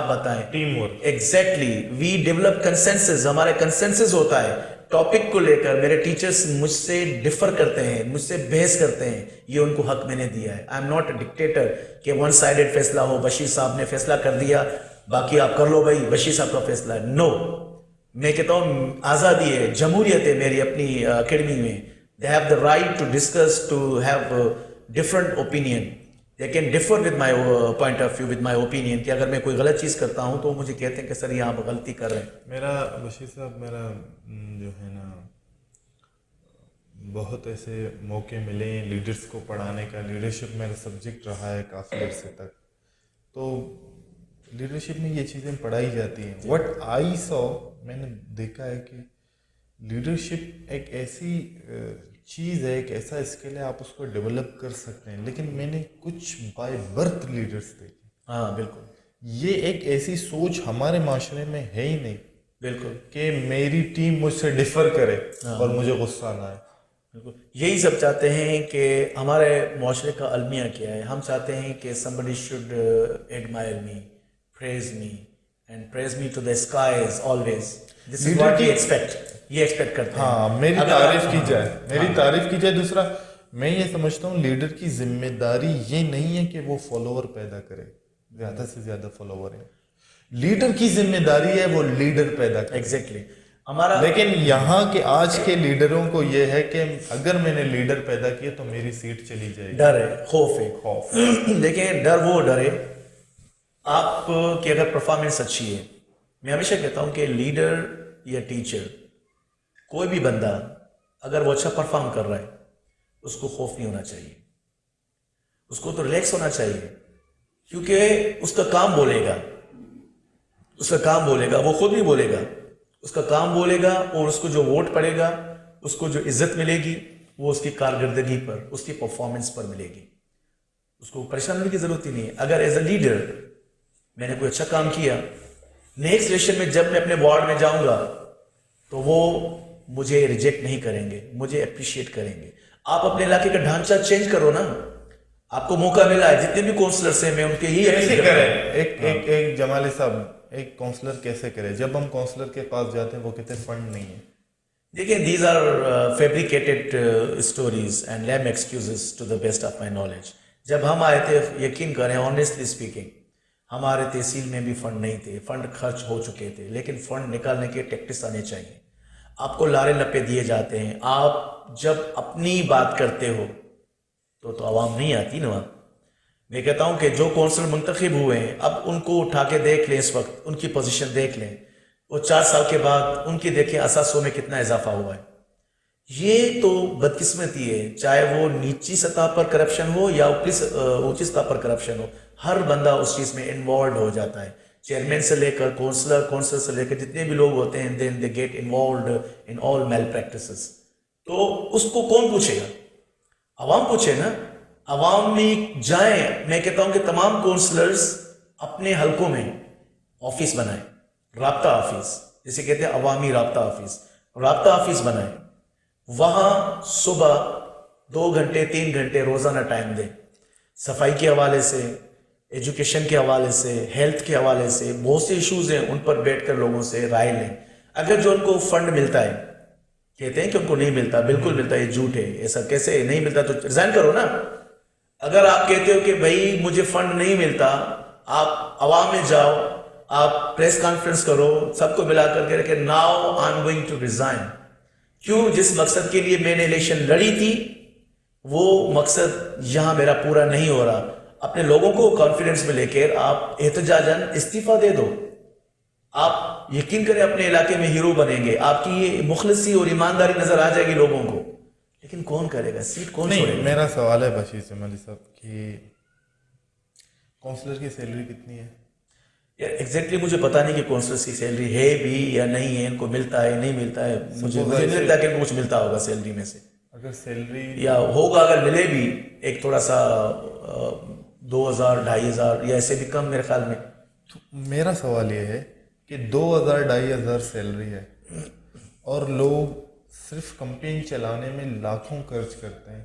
بتائیں team work. Exactly we develop consensus, ہمارے کنسنسس ہوتا ہے ٹاپک کو لے کر. میرے ٹیچرس مجھ سے ڈفر کرتے ہیں، مجھ سے بحث کرتے ہیں، یہ ان کو حق میں نے دیا ہے. آئی ایم ناٹ اے ڈکٹیٹر کہ ون سائیڈڈ فیصلہ ہو، بشیر صاحب نے فیصلہ کر دیا باقی آپ کر لو بھائی، بشیر صاحب کا فیصلہ ہے. نو، میں کہتا ہوں آزادی ہے، جمہوریت ہے میری اپنی اکیڈمی میں. They have the right to discuss, to have a different opinion. They can differ with my point of view, with my opinion. کہ اگر میں کوئی غلط چیز کرتا ہوں تو مجھے کہتے ہیں کہ سر یہاں آپ غلطی کر رہے ہیں. میرا بشیر صاحب، میرا جو ہے نا بہت ایسے موقع ملے ہیں لیڈرز کو پڑھانے کا. لیڈرشپ میرا سبجیکٹ رہا ہے کافی عرصے تک، تو لیڈرشپ میں یہ چیزیں پڑھائی جاتی ہیں. وٹ آئی سو، میں نے دیکھا ہے کہ لیڈرشپ ایک ایسی چیز ہے، ایک ایسا اسکل ہے، آپ اس کو ڈیولپ کر سکتے ہیں. لیکن میں نے کچھ بائی برتھ لیڈرس دیکھے. ہاں بالکل، یہ ایک ایسی سوچ ہمارے معاشرے میں ہے ہی نہیں بالکل کہ میری ٹیم مجھ سے ڈفر کرے اور مجھے غصہ نہ آئے. بالکل یہی سب چاہتے ہیں کہ ہمارے معاشرے کا المیہ کیا ہے. ہم چاہتے ہیں کہ somebody should admire me, praise me and praise me to the skies always. This is what we expect. یہ ایکسپیکٹ کرتے ہیں. ہاں، میری تعریف کی جائے، میری تعریف کی جائے. دوسرا، میں یہ سمجھتا ہوں لیڈر کی ذمہ داری یہ نہیں ہے کہ وہ فالوور پیدا کرے، زیادہ سے زیادہ فالوور ہیں. لیڈر کی ذمہ داری ہے وہ لیڈر پیدا کرے. ایگزیکٹلی ہمارا، لیکن یہاں کے آج کے لیڈروں کو یہ ہے کہ اگر میں نے لیڈر پیدا کیا تو میری سیٹ چلی جائے گی. ڈر ہے، خوف ہے. خوف. لیکن ڈر وہ ڈر ہے آپ کی اگر پرفارمنس اچھی ہے. میں ہمیشہ کہتا ہوں کہ لیڈر یا ٹیچر، کوئی بھی بندہ اگر وہ اچھا پرفارم کر رہا ہے اس کو خوف نہیں ہونا چاہیے، اس کو تو ریلیکس ہونا چاہیے. کیونکہ اس کا کام بولے گا، اس کا کام بولے گا، وہ خود نہیں بولے گا، اس کا کام بولے گا. اور اس کو جو ووٹ پڑے گا، اس کو جو عزت ملے گی، وہ اس کی کارکردگی پر، اس کی پرفارمنس پر ملے گی. اس کو پریشان ہونے کی ضرورت ہی نہیں ہے. اگر ایز اے لیڈر میں نے کوئی اچھا کام کیا، نیکسٹ الیکشن میں جب میں اپنے وارڈ میں جاؤں گا تو وہ مجھے ریجیکٹ نہیں کریں گے، مجھے اپریشیٹ کریں گے. آپ اپنے علاقے کا ڈھانچہ چینج کرو نا. آپ کو موقع ملا ہے، جتنے بھی کونسلرس ہیں میں ان کے ہی کیسے کریں. ایک جمالی صاحب، ایک کونسلر کیسے کرے؟ جب ہم کونسلر کے پاس جاتے ہیں وہ کہتے ہیں فنڈ نہیں ہے. دیکھیں these are fabricated stories and lame excuses to the best of my knowledge. جب ہم آئے تھے، یقین کریں آنیسٹلی اسپیکنگ، ہمارے تحصیل میں بھی فنڈ نہیں تھے، فنڈ خرچ ہو چکے تھے. لیکن فنڈ نکالنے کے ٹیکٹس آنے چاہیے. آپ کو لارے لپے دیے جاتے ہیں. آپ جب اپنی بات کرتے ہو تو عوام نہیں آتی نا. میں کہتا ہوں کہ جو کونسلر منتخب ہوئے ہیں اب ان کو اٹھا کے دیکھ لیں، اس وقت ان کی پوزیشن دیکھ لیں، وہ 4 سال کے بعد ان کی دیکھیں اثاثوں میں کتنا اضافہ ہوا ہے. یہ تو بدقسمتی ہے، چاہے وہ نیچی سطح پر کرپشن ہو یا اونچی سطح پر کرپشن ہو. ہر بندہ اس چیز میں انوالوڈ ہو جاتا ہے، چیئرمین سے لے کر کونسلر سے لے کر جتنے بھی لوگ ہوتے ہیں، then they get involved in all malpractices. تو اس کو کون پوچھے گا؟ عوام پوچھے نا. عوام میں جائیں. میں کہتا ہوں کہ تمام کونسلرز اپنے حلقوں میں آفس بنائیں، رابطہ آفس جسے کہتے ہیں عوامی رابطہ آفس. رابطہ آفس بنائیں، وہاں صبح 2 گھنٹے 3 گھنٹے روزانہ ٹائم دیں. صفائی کے حوالے سے، ایجوکیشن کے حوالے سے، ہیلتھ کے حوالے سے بہت سے ایشوز ہیں، ان پر بیٹھ کر لوگوں سے رائے لیں. اگر جو ان کو فنڈ ملتا ہے، کہتے ہیں کہ ان کو نہیں ملتا، بالکل ملتا ہے، یہ جھوٹ ہے. ایسا کیسے نہیں ملتا؟ تو ریزائن کرو نا. اگر آپ کہتے ہو کہ بھائی مجھے فنڈ نہیں ملتا، آپ عوام میں جاؤ، آپ پریس کانفرنس کرو، سب کو ملا کر کے now I am going to resign. کیوں؟ جس مقصد کے لیے میں نے الیکشن لڑی تھی وہ مقصد یہاں میرا پورا نہیں ہو رہا. اپنے لوگوں کو کانفیڈنس میں لے کر آپ احتجاجاً استعفیٰ دے دو. آپ یقین کریں اپنے علاقے میں ہیرو بنیں گے، آپ کی یہ مخلصی اور ایمانداری نظر آ جائے گی لوگوں کو. لیکن کون کرے گا؟ سیٹ کون چھوڑے گا؟ میرا سوال ہے بشیر جمالی صاحب کہ کونسلر کی سیلری کتنی ہے؟ ایگزیکٹلی مجھے پتا نہیں کہ کونسلرس کی سیلری ہے بھی یا نہیں ہے، ان کو ملتا ہے نہیں ملتا ہے. مجھے نہیں لگتا کہ ان کو کچھ ملتا ہوگا سیلری میں سے. اگر سیلری یا ہوگا، اگر ملے بھی ایک تھوڑا سا 2000 2500 یا ایسے بھی کم میرے خیال میں. میرا سوال یہ ہے کہ 2000 2500 سیلری ہے اور لوگ صرف کمپین چلانے میں لاکھوں خرچ کرتے ہیں.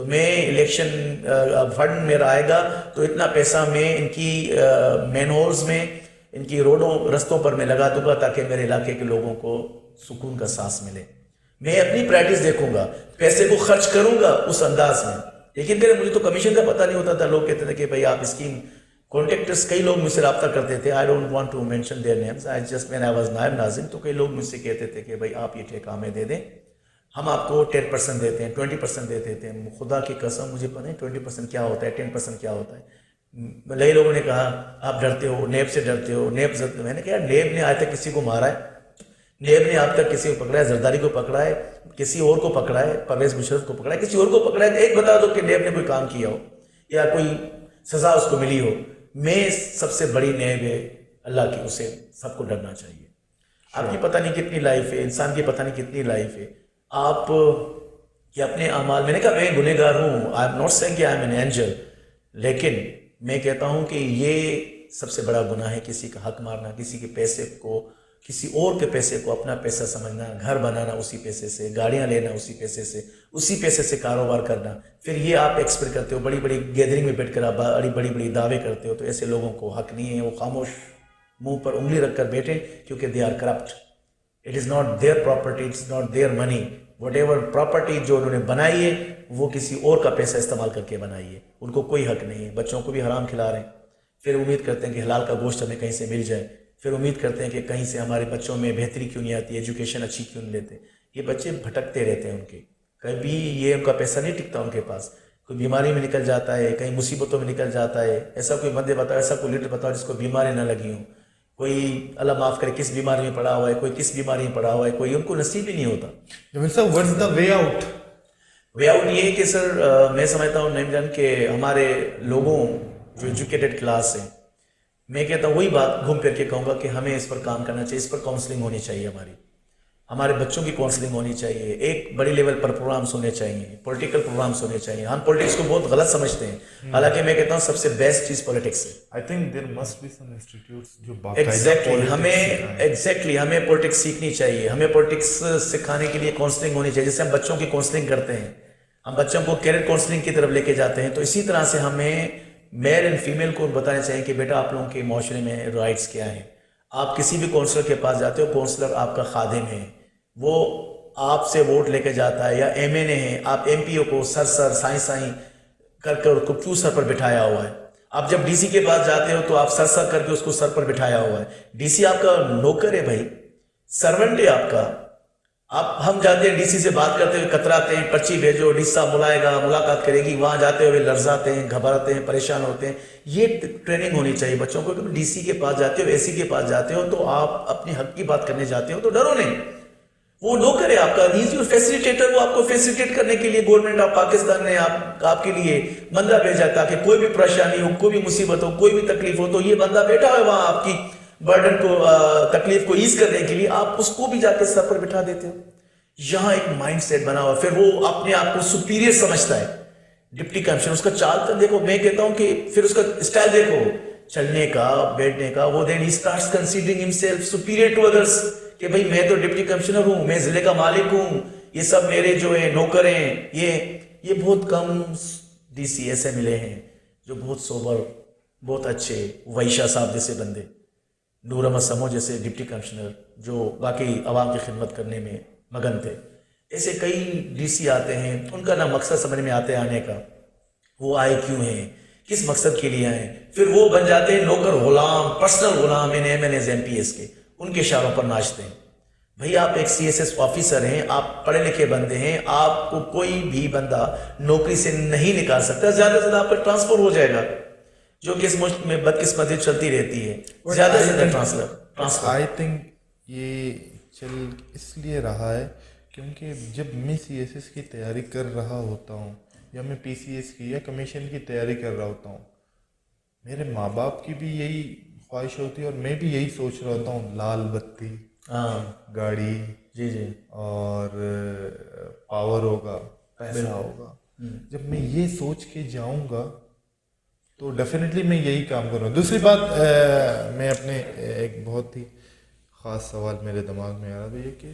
تو میں الیکشن فنڈ میرا آئے گا تو اتنا پیسہ میں ان کی مین ہولز میں، ان کی روڈوں رستوں پر میں لگا دوں گا تاکہ میرے علاقے کے لوگوں کو سکون کا سانس ملے. میں اپنی پریکٹس دیکھوں گا، پیسے کو خرچ کروں گا اس انداز میں. لیکن پھر مجھے تو کمیشن کا پتہ نہیں ہوتا تھا. لوگ کہتے تھے کہ بھائی آپ اسکیم کانٹیکٹرس، کئی لوگ مجھ سے رابطہ کرتے تھے. I don't want to mention their names, I just when I was نائب ناظم، تو کئی لوگ مجھ سے کہتے تھے کہ بھائی آپ یہ ٹھیکہ ہمیں دے دیں، ہم آپ کو 10% دیتے ہیں، 20% دیتے تھے. خدا کی قسم مجھے پتہ نہیں 20% کیا ہوتا ہے، 10% کیا ہوتا ہے. لئی لوگوں نے کہا آپ ڈرتے ہو، نیب سے ڈرتے ہو، نیب. میں نے کہا نیب نے آج تک کسی کو مارا ہے؟ نیب نے اب تک کسی کو پکڑا ہے؟ زرداری کو پکڑا ہے، کسی اور کو پکڑا ہے، پرویز مشرف کو پکڑا ہے، کسی اور کو پکڑا ہے؟ ایک بتا دو کہ نیب نے کوئی کام کیا ہو یا کوئی سزا اس کو ملی ہو. میں سب سے بڑی نیب ہے اللہ کی، اسے سب کو ڈرنا چاہیے. آپ کی پتہ نہیں کتنی لائف ہے، انسان کی پتہ نہیں کتنی لائف ہے. آپ کہ اپنے اعمال، میں نے کہا میں گنہگار ہوں، آئی ایم ناٹ سیئنگ کہ آئی ایم این اینجل، لیکن میں کہتا ہوں کہ یہ سب سے بڑا گناہ ہے کسی کا حق مارنا، کسی کے پیسے کو، کسی اور کے پیسے کو اپنا پیسہ سمجھنا، گھر بنانا اسی پیسے سے، گاڑیاں لینا اسی پیسے سے، اسی پیسے سے کاروبار کرنا. پھر یہ آپ ایکسپیکٹ کرتے ہو، بڑی بڑی گیدرنگ میں بیٹھ کر آپ بڑی دعوے کرتے ہو. تو ایسے لوگوں کو حق نہیں ہے، وہ خاموش منہ پر انگلی رکھ کر بیٹھے، کیونکہ they are corrupt. It is not their property, it's not their money. Whatever property جو انہوں نے بنائی ہے وہ کسی اور کا پیسہ استعمال کر کے بنائی ہے. ان کو کوئی حق نہیں ہے. بچوں کو بھی حرام کھلا رہے ہیں، پھر امید کرتے ہیں کہ حلال کا گوشت ہمیں کہیں سے مل جائے، پھر امید کرتے ہیں کہ کہیں سے ہمارے بچوں میں بہتری کیوں نہیں آتی، ایجوکیشن اچھی کیوں نہیں لیتے. یہ بچے بھٹکتے رہتے ہیں، ان کے کبھی یہ ان کا پیسہ نہیں ٹکتا ان کے پاس. کوئی بیماری میں نکل جاتا ہے، کہیں مصیبتوں میں نکل جاتا ہے. ایسا کوئی بندے بتاؤ، ایسا کوئی لیڈر بتاؤ جس کو بیماری نہ لگی ہوں. کوئی اللہ معاف کرے کس بیماری میں پڑا ہوا ہے، کوئی کس بیماری میں پڑا ہوا ہے، کوئی ان کو نصیب ہی نہیں ہوتا. what's the way out؟ Way out یہ ہے کہ سر میں سمجھتا ہوں نیم جان کہ ہمارے لوگوں جو ایجوکیٹڈ کلاس ہیں، میں کہتا ہوں وہی بات گھوم پھر کے کہوں گا کہ ہمیں اس پر کام کرنا چاہیے. اس پر کاؤنسلنگ ہونی چاہیے، ہمارے بچوں کی کاؤنسلنگ ہونی چاہیے. ایک بڑی لیول پر پروگرامس ہونے چاہیے، پولیٹیکل پروگرامس ہونے چاہیے. ہم پولیٹکس کو بہت غلط سمجھتے ہیں، حالانکہ میں کہتا ہوں سب سے بیسٹ چیز پولیٹکس ہے. I think there must be some institutes جو ایگزیکٹلی ہمیں پولیٹکس سیکھنی چاہیے. ہمیں پولیٹکس سکھانے کے لیے کاؤنسلنگ ہونی چاہیے. جیسے ہم بچوں کی کاؤنسلنگ کرتے ہیں، ہم بچوں کو کیریئر کاؤنسلنگ کی طرف لے کے جاتے ہیں، تو اسی طرح سے ہمیں میل اینڈ فیمیل کو بتانا چاہیے کہ بیٹا آپ لوگوں کے معاشرے میں رائٹس کیا ہیں. آپ کسی بھی کاؤنسلر کے پاس جاتے ہو، کاؤنسلر آپ کا خادم ہے، وہ آپ سے ووٹ لے کے جاتا ہے. یا ایم این اے ہیں، آپ ایم پی او کو سر سائیں کر کے اس کو کیوں سر پر بٹھایا ہوا ہے. آپ جب ڈی سی کے پاس جاتے ہو تو آپ سر کر کے اس کو سر پر بٹھایا ہوا ہے. ڈی سی آپ کا نوکر ہے بھائی، سرونٹ ہے آپ کا. ہم جاتے ہیں ڈی سی سے بات کرتے ہوئے کتراتے ہیں، پرچی بھیجو، ڈی سی صاحب بلائے گا، ملاقات کرے گی. وہاں جاتے ہوئے لرزاتے ہیں، گھبراتے ہیں، پریشان ہوتے ہیں. یہ ٹریننگ ہونی چاہیے بچوں کو کہ ڈی سی کے پاس جاتے ہو، اے سی کے پاس جاتے ہو تو آپ اپنی حق کی بات کرنے جاتے ہو تو ڈرو نہیں. وہ نوکر ہے آپ کا، ہی از یور فیسیلیٹیٹر. وہ آپ کو فیسیلیٹیٹ کرنے کے لیے گورنمنٹ آف پاکستان نے آپ کے لیے بندہ بھیجا تاکہ کوئی بھی پریشانی ہو، کوئی بھی مصیبت ہو، کوئی بھی تکلیف ہو تو یہ بندہ بیٹھا ہے وہاں آپ کی برڈن کو، تکلیف کو ایز کرنے کے لیے. آپ اس کو بھی جا کے سر پر بٹھا دیتے ہو. یہاں ایک مائنڈ سیٹ بنا ہوا، پھر وہ اپنے آپ کو سپیریئر سمجھتا ہے. ڈپٹی کمشنر اس کا چال تک دیکھو، میں کہتا ہوں کہ پھر اس کا اسٹائل دیکھو چلنے کا، بیٹھنے کا. وہ then he starts considering himself superior to others کہ بھئی میں تو ڈپٹی کمشنر ہوں، میں ضلع کا مالک ہوں، یہ سب میرے جو ہیں نوکر ہیں. یہ بہت کم ڈی سی ایسے ملے ہیں جو بہت سوبر، بہت اچھے. ویشا صاحب جیسے بندے، نور احمد سمو جیسے ڈپٹی کمشنر جو واقعی عوام کی خدمت کرنے میں مگن تھے. ایسے کئی ڈی سی آتے ہیں، ان کا نہ مقصد سمجھ میں آتے آنے کا، وہ آئے کیوں ہیں، کس مقصد کے لیے آئے. پھر وہ بن جاتے ہیں نوکر غلام، پرسنل غلام M N As M P S کے، ان کے اشاروں پر ناچتے ہیں. بھئی آپ ایک سی ایس ایس آفیسر ہیں، آپ پڑھے لکھے بندے ہیں، آپ کو کوئی بھی بندہ نوکری سے نہیں نکال سکتا. زیادہ سے زیادہ آپ کا ٹرانسفر ہو جائے گا، جو کہ اس ملک میں بدقسمتی چلتی رہتی ہے. زیادہ سے زیادہ ٹرانسفر. آئی تھنک یہ چل اس لیے رہا ہے کیونکہ جب میں سی ایس ایس کی تیاری کر رہا ہوتا ہوں یا میں پی سی ایس کی یا کمیشن کی تیاری کر رہا ہوتا ہوں، میرے ماں باپ کی بھی یہی خواہش ہوتی ہے اور میں بھی یہی سوچ رہا ہوتا ہوں، لال بتی، گاڑی، جی اور پاور ہوگا، پیسہ ہوگا. جب میں یہ سوچ کے جاؤں گا تو ڈیفینیٹلی میں یہی کام کروں گا. دوسری بات، میں اپنے ایک بہت ہی خاص سوال میرے دماغ میں آ رہا ہے کہ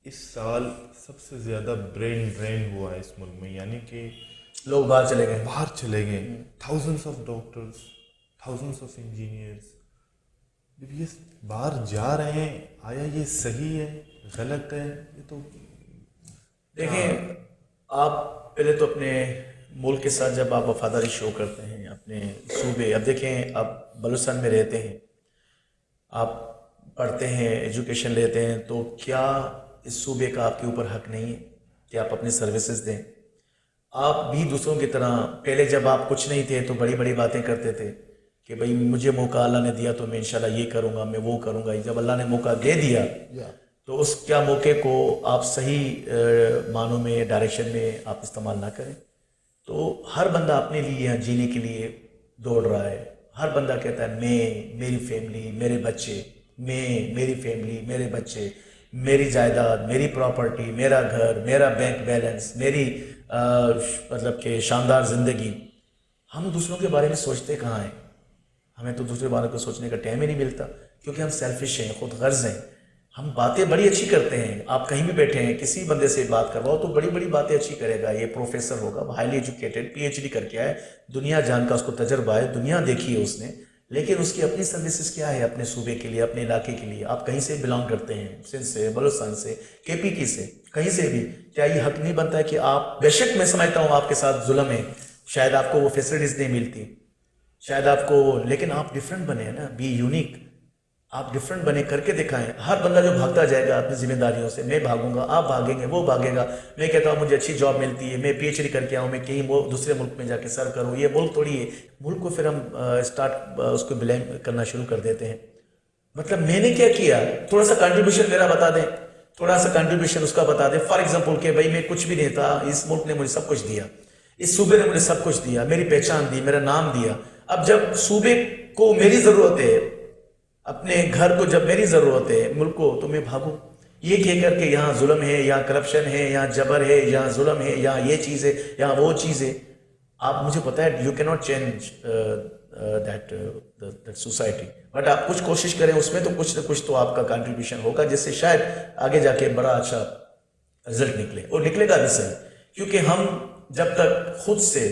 اس سال سب سے زیادہ برین ڈرین ہوا ہے اس ملک میں، یعنی کہ لوگ باہر چلے گئے. باہر چلے گئے. Thousands of doctors, thousands of engineers جب یہ باہر جا رہے ہیں، آیا یہ صحیح ہے غلط ہے؟ یہ تو دیکھیں، آپ پہلے تو اپنے ملک کے ساتھ جب آپ وفاداری شو کرتے ہیں، اپنے صوبے، اب دیکھیں آپ بلوچستان میں رہتے ہیں، آپ پڑھتے ہیں، ایجوکیشن لیتے ہیں، تو کیا اس صوبے کا آپ کے اوپر حق نہیں ہے کہ آپ اپنی سروسز دیں؟ آپ بھی دوسروں کی طرح، پہلے جب آپ کچھ نہیں تھے تو بڑی بڑی باتیں کرتے تھے کہ بھئی مجھے موقع اللہ نے دیا تو میں انشاءاللہ یہ کروں گا، میں وہ کروں گا. جب اللہ نے موقع دے دیا تو اس کیا موقع کو آپ صحیح معنوں میں، ڈائریکشن میں آپ استعمال نہ کریں. تو ہر بندہ اپنے لیے یہاں جینے کے لیے دوڑ رہا ہے. ہر بندہ کہتا ہے میں، میری فیملی، میرے بچے، میں، میری فیملی، میرے بچے، میری جائیداد، میری پراپرٹی، میرا گھر، میرا بینک بیلنس، میری مطلب کہ شاندار زندگی. ہم دوسروں کے بارے میں سوچتے کہاں ہیں؟ ہمیں تو دوسرے بارے کو سوچنے کا ٹائم ہی نہیں ملتا، کیونکہ ہم سیلفش ہیں، خود غرض ہیں. ہم باتیں بڑی اچھی کرتے ہیں. آپ کہیں بھی بیٹھے ہیں، کسی بندے سے بات کرواؤ تو بڑی بڑی باتیں اچھی کرے گا. یہ پروفیسر ہوگا، highly educated, P H D کر کے آئے، دنیا جان کا اس کو تجربہ ہے، دنیا دیکھی ہے اس نے، لیکن اس کی اپنی سروسز کیا ہے اپنے صوبے کے لیے، اپنے علاقے کے لیے؟ آپ کہیں سے بلانگ کرتے ہیں، سندھ سے، بلوچستان سے، کے پی کی سے، کہیں سے بھی، کیا یہ حق نہیں بنتا ہے کہ آپ، بے شک میں سمجھتا ہوں آپ کے ساتھ ظلم ہے، شاید آپ کو وہ فیسلٹیز نہیں ملتی، شاید آپ کو، لیکن آپ ڈیفرنٹ بنے ہیں نا، بی یونیک. آپ ڈیفرنٹ بنے کر کے دکھائیں. ہر بندہ جو بھاگتا جائے گا اپنی ذمہ داریوں سے، میں بھاگوں گا، آپ بھاگیں گے، وہ بھاگے گا. میں کہتا ہوں مجھے اچھی جاب ملتی ہے، میں پی ایچ ڈی کر کے آؤں، میں کہیں دوسرے ملک میں جا کے سر کروں. یہ ملک تھوڑی ہے. ملک کو پھر ہم اس کو بلیم کرنا شروع کر دیتے ہیں. مطلب میں نے کیا کیا؟ تھوڑا سا کنٹریبیوشن میرا بتا دیں، تھوڑا سا کنٹریبیوشن اس کا بتا دیں. فار ایگزامپل کہ بھائی میں کچھ بھی نہیں تھا، اس ملک نے مجھے سب کچھ دیا، اس صوبے نے مجھے سب کچھ دیا، میری پہچان دی، میرا نام دیا. اب جب صوبے کو میری ضرورت ہے، اپنے گھر کو جب میری ضرورت ہے، ملک کو، تو میں بھاگوں یہ کہہ کر کہ یہاں ظلم ہے، یہاں کرپشن ہے، یہاں جبر ہے، یہاں ظلم ہے، یہاں یہ چیز ہے، یہاں وہ چیز ہے. آپ مجھے پتا ہے یو کی not change that society, but آپ کچھ کوشش کریں اس میں، تو کچھ نہ کچھ تو آپ کا کنٹریبیوشن ہوگا، جس سے شاید آگے جا کے بڑا اچھا رزلٹ نکلے، اور نکلے گا بھی صحیح. کیونکہ ہم جب تک خود سے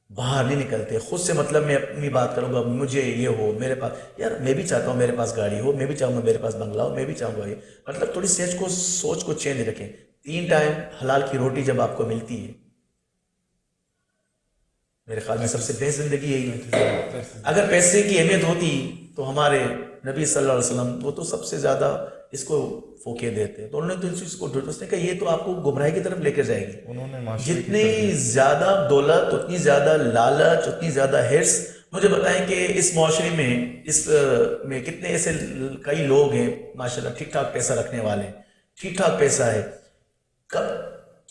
باہر نہیں نکلتے، خود سے، مطلب میں اپنی بات کروں گا، مجھے یہ ہو، میرے پاس، یار میں بھی چاہتا ہوں میرے پاس گاڑی ہو، میں بھی چاہوں گا میرے پاس بنگلہ ہو، میں بھی چاہوں گا یہ، مطلب تھوڑی سوچ کو چینج رکھیں. 3 ٹائم حلال کی روٹی جب آپ کو ملتی ہے، میرے خیال میں سب سے بہتر زندگی یہی ہے. اگر پیسے کی اہمیت ہوتی تو ہمارے نبی صلی اللہ علیہ وسلم، وہ تو سب سے زیادہ اس کو فوکے دیتے، تو انہوں نے تو اس چیز کو، اس نے کہا یہ تو آپ کو گمراہی کی طرف لے کے جائے گی. انہوں نے جتنی زیادہ دولت، اتنی زیادہ لالچ، اتنی زیادہ ہرس. مجھے بتائیں کہ اس معاشرے میں، اس میں کتنے ایسے کئی لوگ ہیں ماشاءاللہ ٹھیک ٹھاک پیسہ رکھنے والے، ٹھیک ٹھاک پیسہ ہے.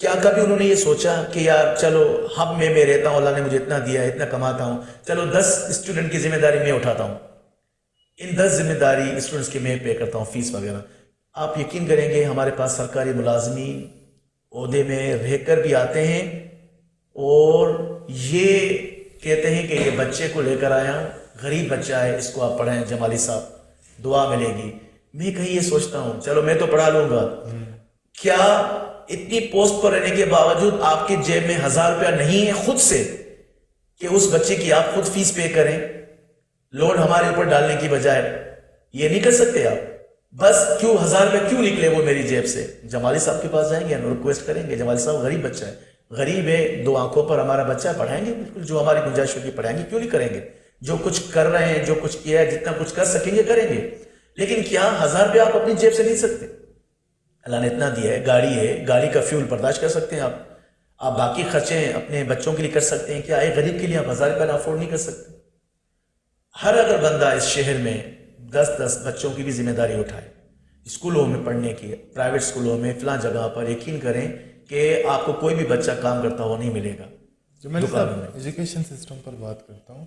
کیا کبھی انہوں نے یہ سوچا کہ یار چلو ہب میں رہتا ہوں، اللہ نے مجھے اتنا دیا ہے، اتنا کماتا ہوں، چلو 10 اسٹوڈنٹ کی ذمہ داری میں اٹھاتا ہوں، ان 10 ذمہ داری اسٹوڈنٹس کی میں پے کرتا ہوں فیس وغیرہ. آپ یقین کریں گے ہمارے پاس سرکاری ملازمین عہدے میں رہ کر بھی آتے ہیں اور یہ کہتے ہیں کہ یہ بچے کو لے کر آیا ہوں، غریب بچہ ہے، اس کو آپ پڑھائیں جمالی صاحب، دعا ملے گی. میں کہیں یہ سوچتا ہوں چلو میں تو پڑھا لوں گا، کیا اتنی پوسٹ پر رہنے کے باوجود آپ کی جیب میں 1000 روپیہ نہیں ہے خود سے کہ اس بچے کی آپ خود فیس پے کریں؟ لوڈ ہمارے اوپر ڈالنے کی بجائے یہ نہیں کر سکتے آپ؟ بس کیوں 1000 روپے کیوں نکلے وہ میری جیب سے؟ جمالی صاحب کے پاس جائیں گے، ریکویسٹ کریں گے، جمالی صاحب غریب بچہ ہے، غریب ہے، 2 آنکھوں پر ہمارا بچہ ہے، پڑھائیں گے بالکل، جو ہماری گنجائش ہوگی پڑھائیں گے، کیوں نہیں کریں گے؟ جو کچھ کر رہے ہیں، جو کچھ کیا ہے، جتنا کچھ کر سکیں گے کریں گے. لیکن کیا 1000 روپے آپ اپنی جیب سے نہیں سکتے؟ اللہ نے اتنا دیا ہے، گاڑی ہے، گاڑی کا فیول برداشت کر سکتے ہیں آپ باقی خرچے اپنے بچوں کے لیے کر سکتے ہیں. کیا ایک غریب کے لیے آپ 1000 روپے افورڈ نہیں کر سکتے؟ ہر اگر بندہ اس شہر میں 10 بچوں کی بھی ذمہ داری اٹھائے، اسکولوں میں پڑھنے کی، پرائیویٹ اسکولوں میں فلاں جگہ پر، یقین کریں کہ آپ کو کوئی بھی بچہ کام کرتا ہوا نہیں ملے گا. جو میں ایجوکیشن سسٹم پر بات کرتا ہوں،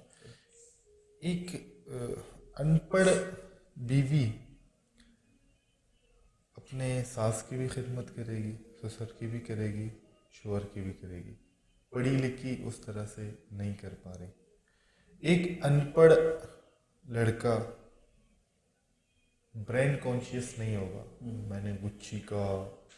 ایک ان پڑھ بیوی اپنے ساس کی بھی خدمت کرے گی، سسر کی بھی کرے گی، شوہر کی بھی کرے گی، پڑھی لکھی اس طرح سے نہیں کر پا رہی. ایک ان پڑھ لڑکا برینڈ کانشیس نہیں ہوگا، میں نے گچی کا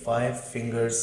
5 fingers